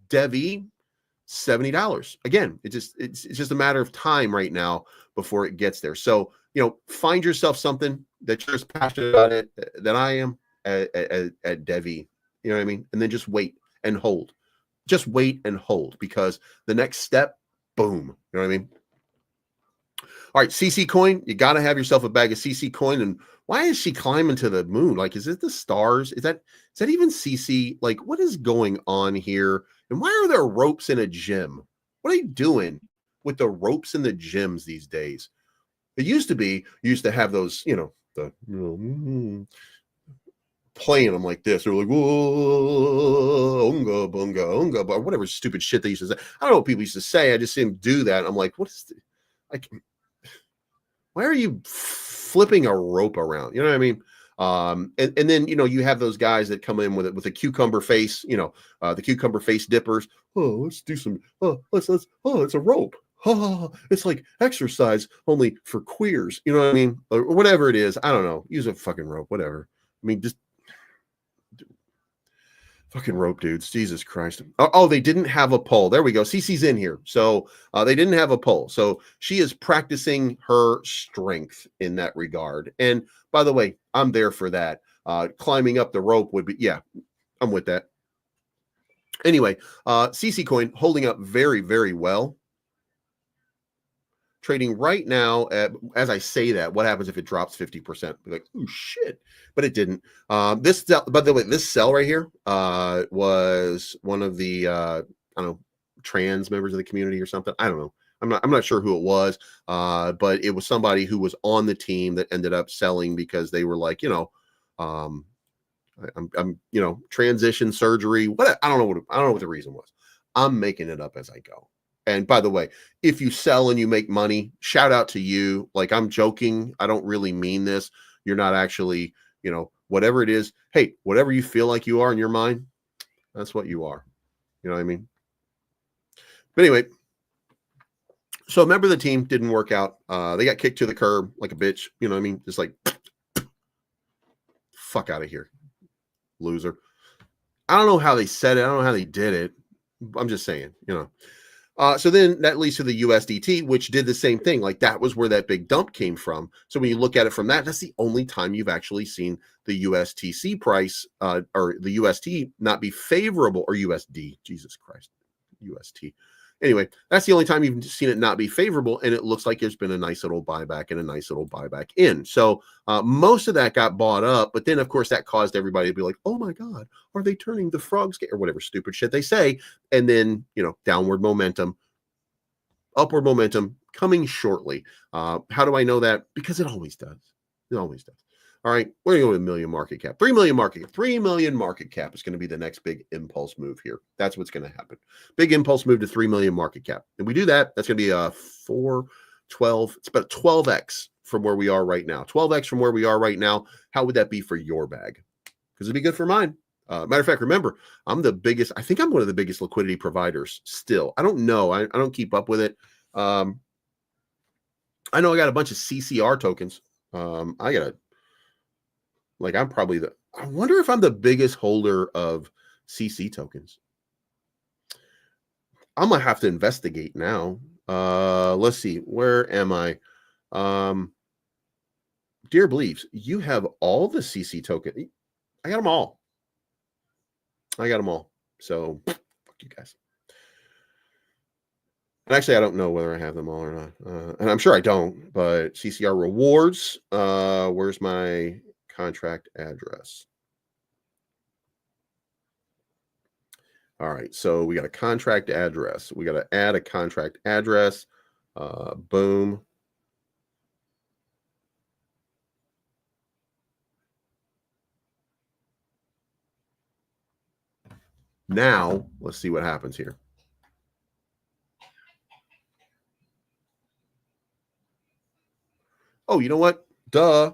Devi, $70. Again, it's just a matter of time right now before it gets there. So, find yourself something that you're as passionate about it than I am at Devi. You know what I mean? And then just wait and hold. Just wait and hold, because the next step, boom. You know what I mean? All right, CC coin, you got to have yourself a bag of CC coin. And why is she climbing to the moon? Like, is it the stars? Is that even CC? Like, what is going on here? And why are there ropes in a gym? What are you doing with the ropes in the gyms these days? It used to be, you used to have those, playing them like this. They're like, whoa, unga, bunga, unga, but whatever stupid shit they used to say. I don't know what people used to say. I just see them do that. I'm like, what is this? Like, why are you flipping a rope around? You know what I mean? And then, you have those guys that come in with a cucumber face, the cucumber face dippers. Oh, let's do some, it's a rope. Oh, it's like exercise only for queers. You know what I mean? Or whatever it is. I don't know. Use a fucking rope, whatever. I mean, just fucking rope dudes. Jesus Christ. Oh, they didn't have a pole. There we go. Cece's in here. So they didn't have a pole. So she is practicing her strength in that regard. And by the way, I'm there for that. Climbing up the rope would be, yeah, I'm with that. Anyway, CC coin holding up very, very well. Trading right now as I say that, what happens if it drops 50%? Be like, oh shit, but it didn't. By the way, this sell right here was one of the I don't know, trans members of the community or something. I don't know. I'm not sure who it was, but it was somebody who was on the team that ended up selling because they were like, I'm transition surgery. I don't know what the reason was. I'm making it up as I go. And by the way, if you sell and you make money, shout out to you. Like, I'm joking. I don't really mean this. You're not actually, whatever it is. Hey, whatever you feel like you are in your mind, that's what you are. You know what I mean? But anyway, so a member of the team didn't work out. They got kicked to the curb like a bitch. You know what I mean? Just like, fuck out of here, loser. I don't know how they said it. I don't know how they did it. I'm just saying, So then that leads to the USDT, which did the same thing. Like, that was where that big dump came from. So when you look at it from that, that's the only time you've actually seen the USTC price or the UST not be favorable, or USD, Jesus Christ, UST. Anyway, that's the only time you've seen it not be favorable. And it looks like there's been a nice little buyback and a nice little buyback in. So most of that got bought up. But then, of course, that caused everybody to be like, oh, my God, are they turning the frogs or whatever stupid shit they say? And then, downward momentum, upward momentum coming shortly. How do I know that? Because it always does. It always does. All right, we're going to go with $1 million market cap. 3 million market cap. 3 million market cap is going to be the next big impulse move here. That's what's going to happen. Big impulse move to 3 million market cap. And we do that, that's going to be a 412. It's about 12x from where we are right now. 12x from where we are right now. How would that be for your bag? Because it'd be good for mine. Matter of fact, remember, I think I'm one of the biggest liquidity providers still. I don't know. I don't keep up with it. I know I got a bunch of CCR tokens. I wonder if I'm the biggest holder of CC tokens. I'm going to have to investigate now. Let's see. Where am I? Dear Believes, you have all the CC tokens. I got them all. So, fuck you guys. And actually, I don't know whether I have them all or not. And I'm sure I don't, but CCR rewards. Where's my contract address? All right, so we got a contract address. We got to add a contract address. Boom. Now, let's see what happens here. Oh, you know what? Duh.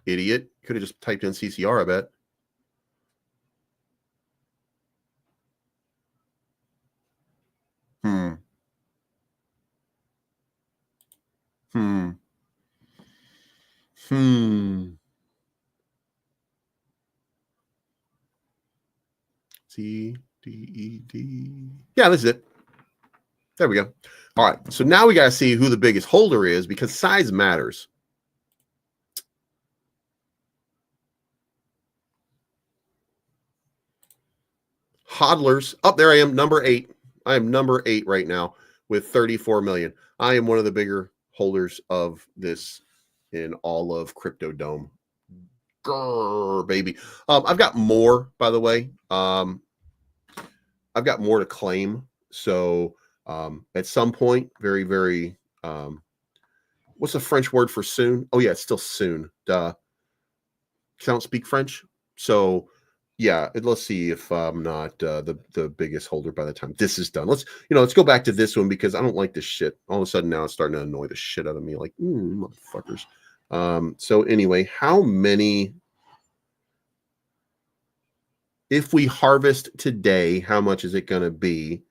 Idiot. Could have just typed in CCR, I bet. Hmm. Hmm. C D E D. Yeah, this is it. There we go. All right. So now we got to see who the biggest holder is because size matters. Hodlers. Up there I am, number 8. I am number 8 right now with 34 million. I am one of the bigger holders of this in all of Crypto Dome. Grrr, baby. I've got more, by the way. I've got more to claim. So at some point, very, very, what's the French word for soon? Oh, yeah, it's still soon. Duh. I don't speak French. So yeah, let's see if I'm not the biggest holder by the time this is done. Let's go back to this one because I don't like this shit. All of a sudden now it's starting to annoy the shit out of me. Like, motherfuckers. So anyway, how many? If we harvest today, how much is it going to be?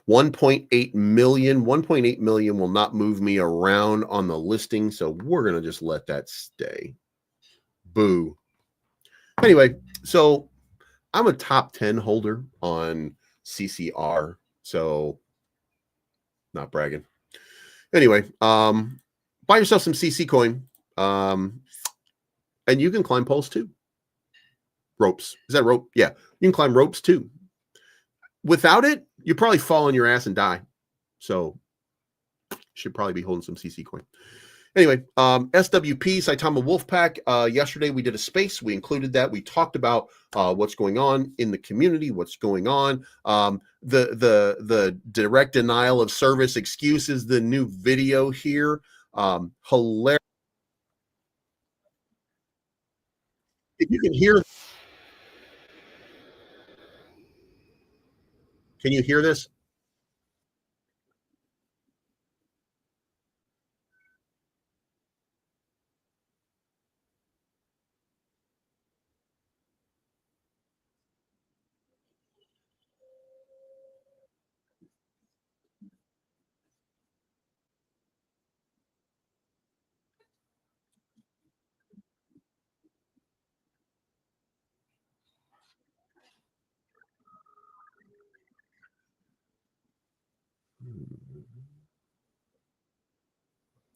1.8 million. 1.8 million will not move me around on the listing, so we're going to just let that stay. Boo. Anyway, so I'm a top 10 holder on CCR, so not bragging. Anyway, buy yourself some CC coin, and you can climb poles too. Ropes. Is that rope? Yeah, you can climb ropes too. Without it, you probably fall on your ass and die. So should probably be holding some CC coin. Anyway, SWP, Saitama Wolfpack. Yesterday we did a space. We included that. We talked about what's going on in the community, what's going on. The direct denial of service excuse is the new video here. Hilarious. If you can hear, can you hear this?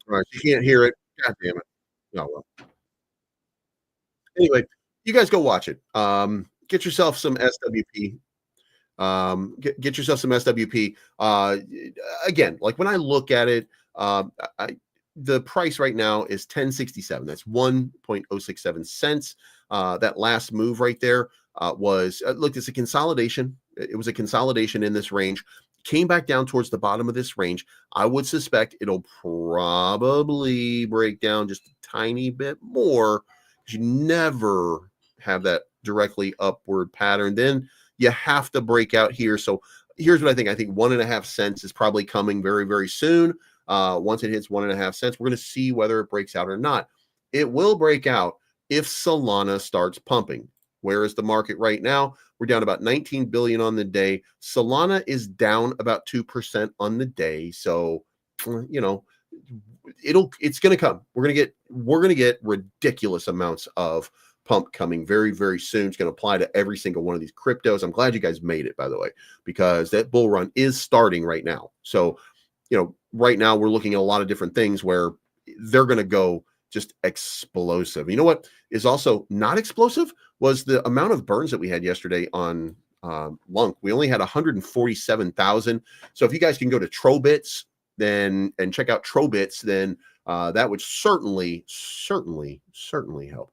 All right, you can't hear it. God damn it. Oh, well. Anyway, you guys go watch it. Get yourself some SWP. Get yourself some SWP. Again, like when I look at it, the price right now is 1067. That's 1.067 cents. That last move right there was look, it's a consolidation. It was a consolidation in this range. Came back down towards the bottom of this range. I would suspect it'll probably break down just a tiny bit more. You never have that directly upward pattern. Then you have to break out here. So here's what I think. I think 1.5 cents is probably coming very, very soon. Once it hits 1.5 cents, we're going to see whether it breaks out or not. It will break out if Solana starts pumping. Where is the market right now? We're down about 19 billion on the day. Solana is down about 2% on the day. So, it's going to come. We're going to get ridiculous amounts of pump coming very, very soon. It's going to apply to every single one of these cryptos. I'm glad you guys made it, by the way, because that bull run is starting right now. So, right now we're looking at a lot of different things where they're going to go just explosive. You know what is also not explosive was the amount of burns that we had yesterday on Lunk. We only had 147,000. So if you guys can go to Trobits and check out Trobits, then that would certainly help.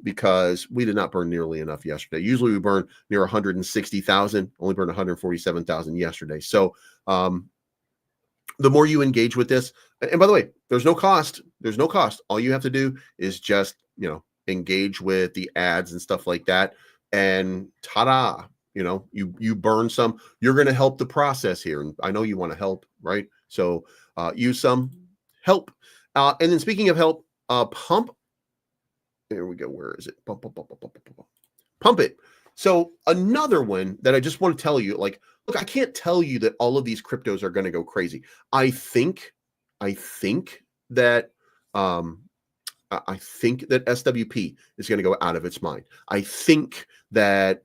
Because we did not burn nearly enough yesterday. Usually we burn near 160,000, only burned 147,000 yesterday. So the more you engage with this, and by the way, there's no cost. All you have to do is just, engage with the ads and stuff like that. And ta-da, you burn some, you're going to help the process here. And I know you want to help, right? So use some help. And then speaking of help, pump. There we go. Where is it? Pump it. So another one that I just want to tell you, like, look, I can't tell you that all of these cryptos are going to go crazy. I think that I think that SWP is going to go out of its mind. I think that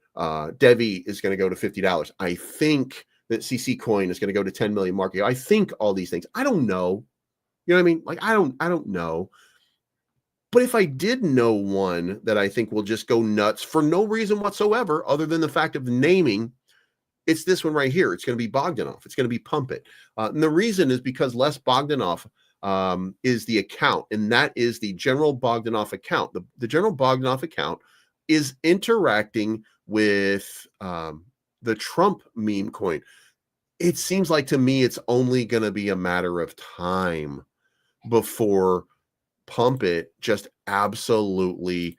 Devi is going to go to $50. I think that CC Coin is going to go to 10 million market. I think all these things. I don't know. You know what I mean? Like I don't know. But if I did know one that I think will just go nuts for no reason whatsoever, other than the fact of naming, it's this one right here. It's going to be Bogdanoff. It's going to be Pump.it. And the reason is because Les Bogdanoff is the account, and that is the General Bogdanoff account. The General Bogdanoff account is interacting with the Trump meme coin. It seems like to me it's only going to be a matter of time before Pump.it just absolutely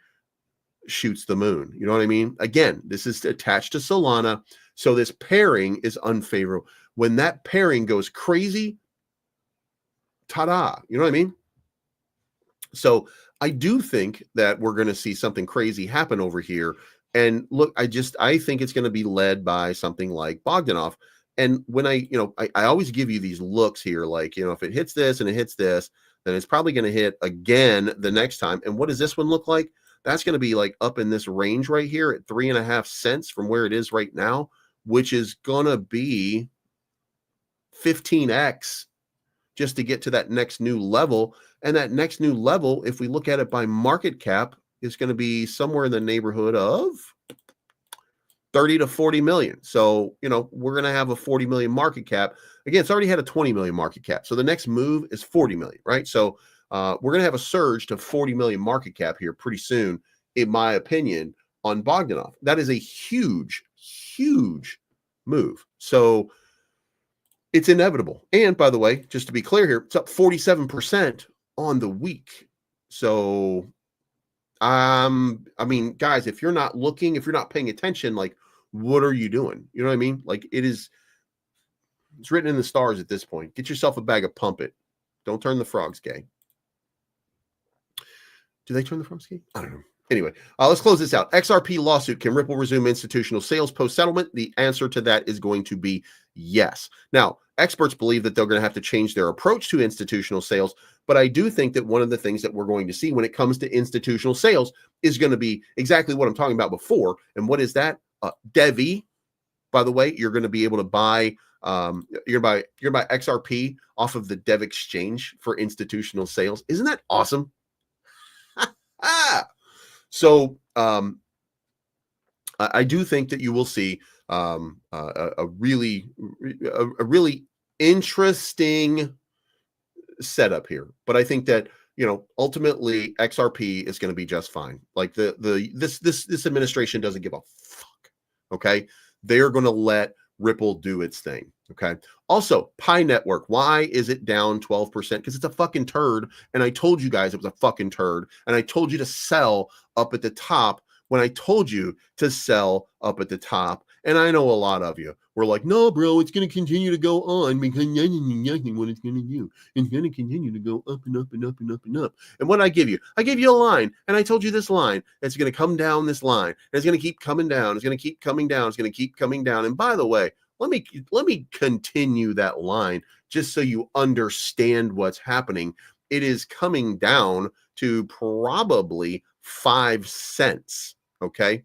shoots the moon. You know what I mean? Again, this is attached to Solana, so this pairing is unfavorable. When that pairing goes crazy, ta-da, you know what I mean? So I do think that we're going to see something crazy happen over here. And look, I think it's going to be led by something like Bogdanoff. And when I always give you these looks here, like, if it hits this and it hits this, then it's probably going to hit again the next time. And what does this one look like? That's going to be like up in this range right here at 3.5 cents from where it is right now, which is going to be 15x just to get to that next new level. And that next new level, if we look at it by market cap, is going to be somewhere in the neighborhood of 30 to 40 million. So, we're going to have a 40 million market cap. Again, it's already had a 20 million market cap. So the next move is 40 million, right? So we're going to have a surge to 40 million market cap here pretty soon, in my opinion, on Bogdanoff. That is a huge, huge move. So it's inevitable. And by the way, just to be clear here, it's up 47% on the week. So I mean, guys, if you're not looking, if you're not paying attention, like, what are you doing? You know what I mean? Like, it's written in the stars at this point. Get yourself a bag of Pump.it. Don't turn the frogs gay. Do they turn the frogs gay? I don't know. Anyway, let's close this out. XRP lawsuit. Can Ripple resume institutional sales post-settlement? The answer to that is going to be yes. Now, experts believe that they're going to have to change their approach to institutional sales, but I do think that one of the things that we're going to see when it comes to institutional sales is going to be exactly what I'm talking about before. And what is that? Devi, by the way, you're going to be able to buy you're going to buy XRP off of the Dev exchange for institutional sales. Isn't that awesome? So I do think that you will see a really interesting setup here. But I think that ultimately XRP is going to be just fine. Like this administration doesn't give a fuck. Okay, they're going to let Ripple do its thing. Okay. Also, Pi Network. Why is it down 12%? Because it's a fucking turd. And I told you guys it was a fucking turd. And I told you to sell up at the top when I told you to sell up at the top. And I know a lot of you were like, no, bro, it's going to continue to go on because nothing what it's going to do. It's going to continue to go up and up and up and up and up. And what I give you a line. And I told you this line. It's going to come down this line. And it's going to keep coming down. It's going to keep coming down. It's going to keep coming down. And by the way, let me continue that line just so you understand what's happening. It is coming down to probably 5 cents. Okay.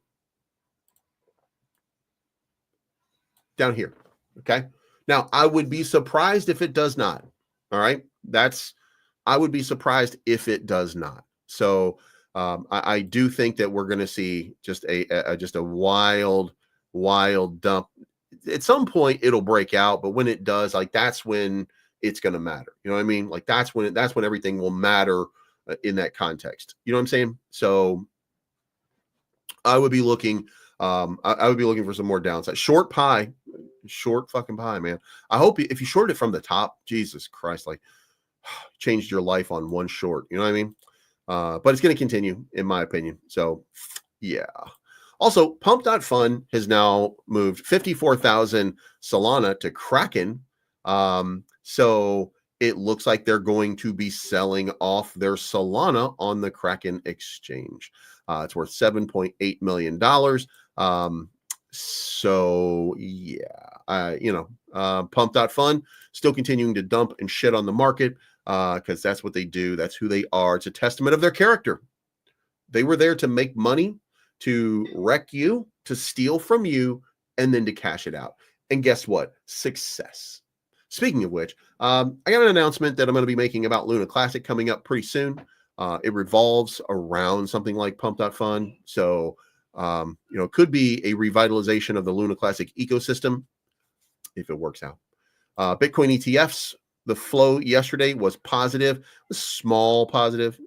Down here. Okay. Now, I would be surprised if it does not. All right. I would be surprised if it does not. So I do think that we're going to see just a wild dump. At some point it'll break out, but when it does, like, that's when it's going to matter. You know what I mean? Like, that's when everything will matter in that context. You know what I'm saying? So I would be looking, I would be looking for some more downside. Short fucking pie, man. I hope if you short it from the top, Jesus Christ, like, changed your life on one short. You know what I mean? But it's going to continue, in my opinion. So yeah. Also, Pump.Fund has now moved 54,000 Solana to Kraken. So it looks like they're going to be selling off their Solana on the Kraken exchange. It's worth $7.8 million. So yeah, Pump.Fund still continuing to dump and shit on the market because that's what they do. That's who they are. It's a testament of their character. They were there to make money, to wreck you, to steal from you, and then to cash it out. And guess what? Success. Speaking of which, I got an announcement that I'm going to be making about Luna Classic coming up pretty soon. It revolves around something like Pump.Fund. So, it could be a revitalization of the Luna Classic ecosystem if it works out. Bitcoin ETFs, the flow yesterday was positive, a small positive,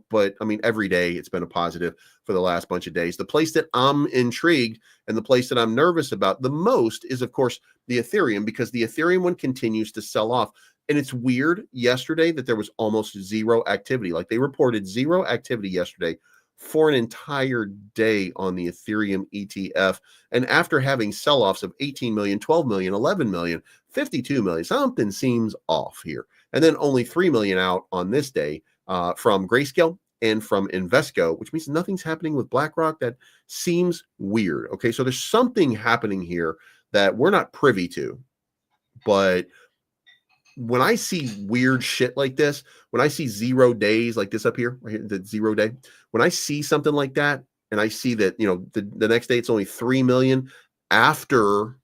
but I mean, every day it's been a positive for the last bunch of days. The place that I'm intrigued and the place that I'm nervous about the most is, of course, the Ethereum, because the Ethereum one continues to sell off. And it's weird yesterday that there was almost zero activity. Like they reported zero activity yesterday for an entire day on the Ethereum ETF. And after having sell-offs of 18 million, 12 million, 11 million, 52 million, something seems off here. And then only 3 million out on this day from Grayscale and from Invesco, which means nothing's happening with BlackRock. That seems weird. Okay, so there's something happening here that we're not privy to. But when I see weird shit like this, when I see 0 days like this up here, right here, the 0 day, when I see something like that, and I see that, the next day it's only 3 million after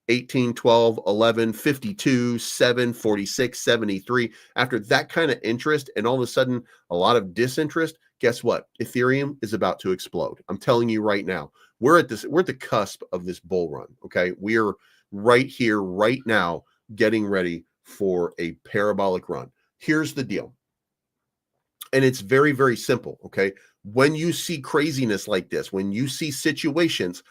18, 12, 11, 52, 7, 46, 73, after that kind of interest and all of a sudden a lot of disinterest, guess what? Ethereum is about to explode. I'm telling you right now, we're at the cusp of this bull run. Okay. We're right here, right now, getting ready for a parabolic run. Here's the deal. And it's very, very simple. Okay. When you see craziness like this, when you see situations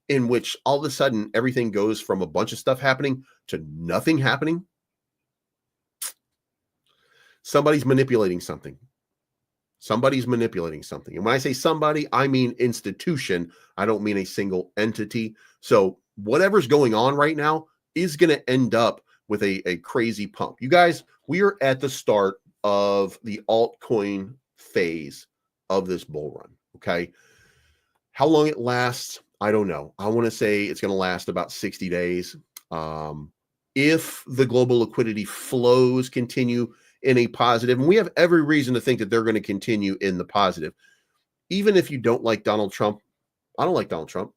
in which all of a sudden everything goes from a bunch of stuff happening to nothing happening, somebody's manipulating something. Somebody's manipulating something. And when I say somebody, I mean institution. I don't mean a single entity. So whatever's going on right now is going to end up with a crazy pump. You guys, we are at the start of the altcoin phase of this bull run. Okay. How long it lasts, I don't know. I want to say it's going to last about 60 days. If the global liquidity flows continue in a positive, and we have every reason to think that they're going to continue in the positive. Even if you don't like Donald Trump, I don't like Donald Trump,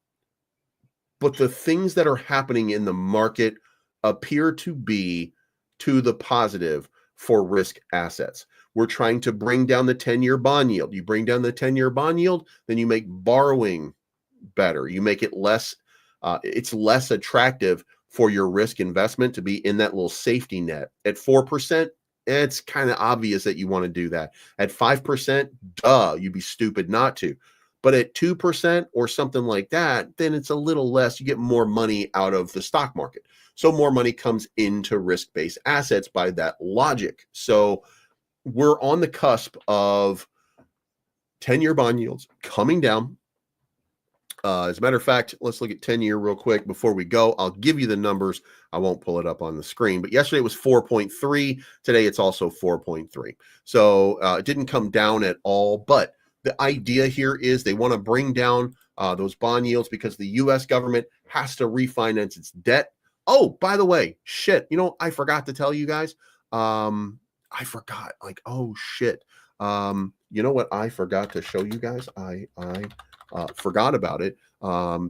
but the things that are happening in the market appear to be to the positive for risk assets. We're trying to bring down the 10-year bond yield. You bring down the 10-year bond yield, then you make borrowing better. You make it less, it's less attractive for your risk investment to be in that little safety net. At 4%, it's kind of obvious that you want to do that. At 5%, duh, you'd be stupid not to. But at 2% or something like that, then it's a little less. You get more money out of the stock market. So more money comes into risk-based assets by that logic. So we're on the cusp of 10-year bond yields coming down. As a matter of fact, let's look at 10-year real quick before we go. I'll give you the numbers. I won't pull it up on the screen, but yesterday it was 4.3. Today it's also 4.3. So it didn't come down at all, but the idea here is they want to bring down those bond yields because the U.S. government has to refinance its debt. Oh, by the way, shit, I forgot to tell you guys. I forgot, oh shit. You know what I forgot to show you guys? I forgot about it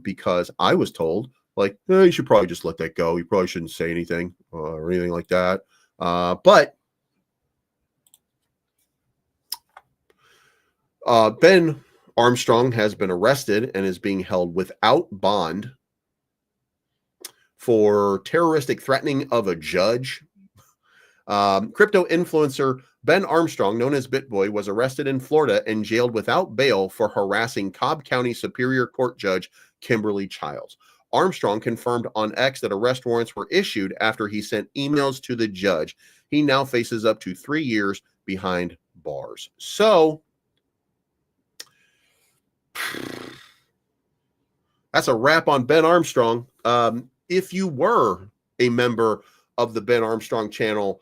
because I was told, you should probably just let that go. You probably shouldn't say anything or anything like that. But Ben Armstrong has been arrested and is being held without bond for terroristic threatening of a judge. Crypto influencer Ben Armstrong, known as BitBoy, was arrested in Florida and jailed without bail for harassing Cobb County Superior Court Judge Kimberly Childs. Armstrong confirmed on X that arrest warrants were issued after he sent emails to the judge. He now faces up to 3 years behind bars. So that's a wrap on Ben Armstrong. If you were a member of the Ben Armstrong channel,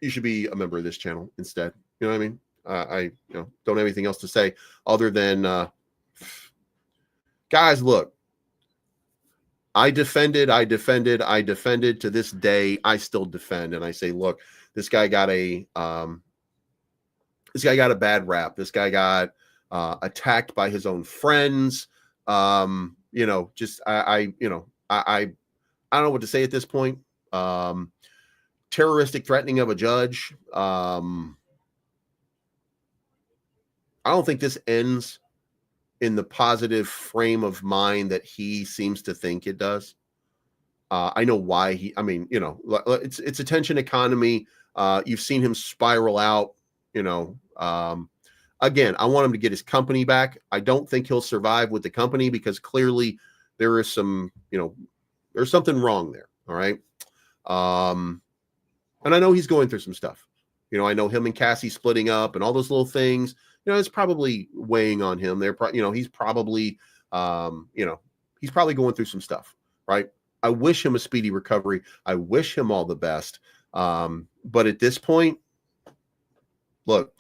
you should be a member of this channel instead. You know what I mean? I don't have anything else to say other than, guys, look, I defended to this day. I still defend. And I say, look, this guy got a bad rap. This guy got attacked by his own friends. Just I don't know what to say at this point. Terroristic threatening of a judge. I don't think this ends in the positive frame of mind that he seems to think it does. I know why it's attention economy. You've seen him spiral out, again, I want him to get his company back. I don't think he'll survive with the company because clearly there is there's something wrong there. All right. And I know he's going through some stuff. I know him and Cassie splitting up and all those little things, it's probably weighing on him. He's probably, he's probably going through some stuff, right? I wish him a speedy recovery. I wish him all the best. But at this point, look,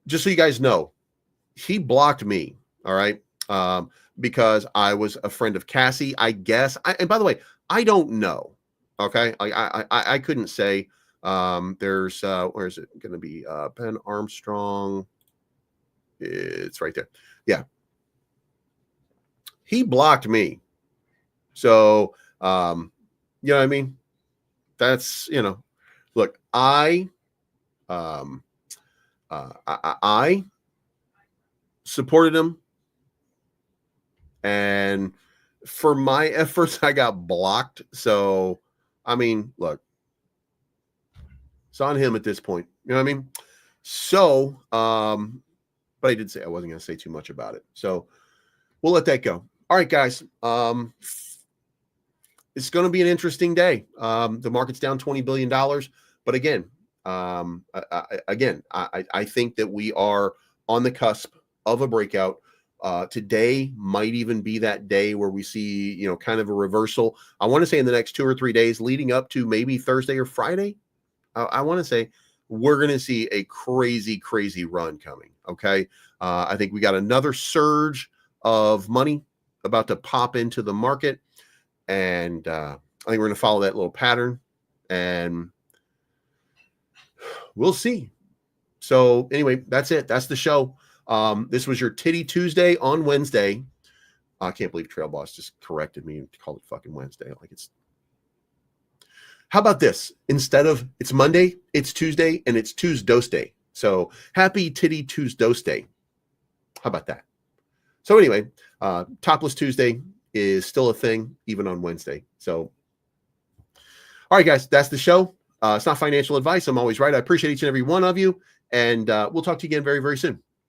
just so you guys know, he blocked me. All right. Because I was a friend of Cassie, I guess. And by the way, I don't know. Okay. I couldn't say. There's where is it going to be? Ben Armstrong. It's right there. Yeah. He blocked me. So, you know what I mean? That's, look, I supported him, and for my efforts, I got blocked. So, I mean, look, it's on him at this point. You know what I mean? So, but I did say I wasn't going to say too much about it. So we'll let that go. All right, guys. It's going to be an interesting day. The market's down $20 billion. But again, I think that we are on the cusp of a breakout. Today might even be that day where we see, kind of a reversal. I want to say in the next 2 or 3 days leading up to maybe Thursday or Friday, I want to say we're going to see a crazy, crazy run coming. Okay. I think we got another surge of money about to pop into the market. And I think we're going to follow that little pattern, and we'll see. So anyway, that's it. That's the show. This was your Titty Tuesday on Wednesday. I can't believe Trail Boss just corrected me and called it fucking Wednesday. How about this? Instead of it's Monday, it's Tuesday, and it's Tuesday. So happy Titty Tuesday. How about that? So anyway, Topless Tuesday is still a thing, even on Wednesday. So, all right, guys, that's the show. It's not financial advice. I'm always right. I appreciate each and every one of you. And we'll talk to you again very, very soon.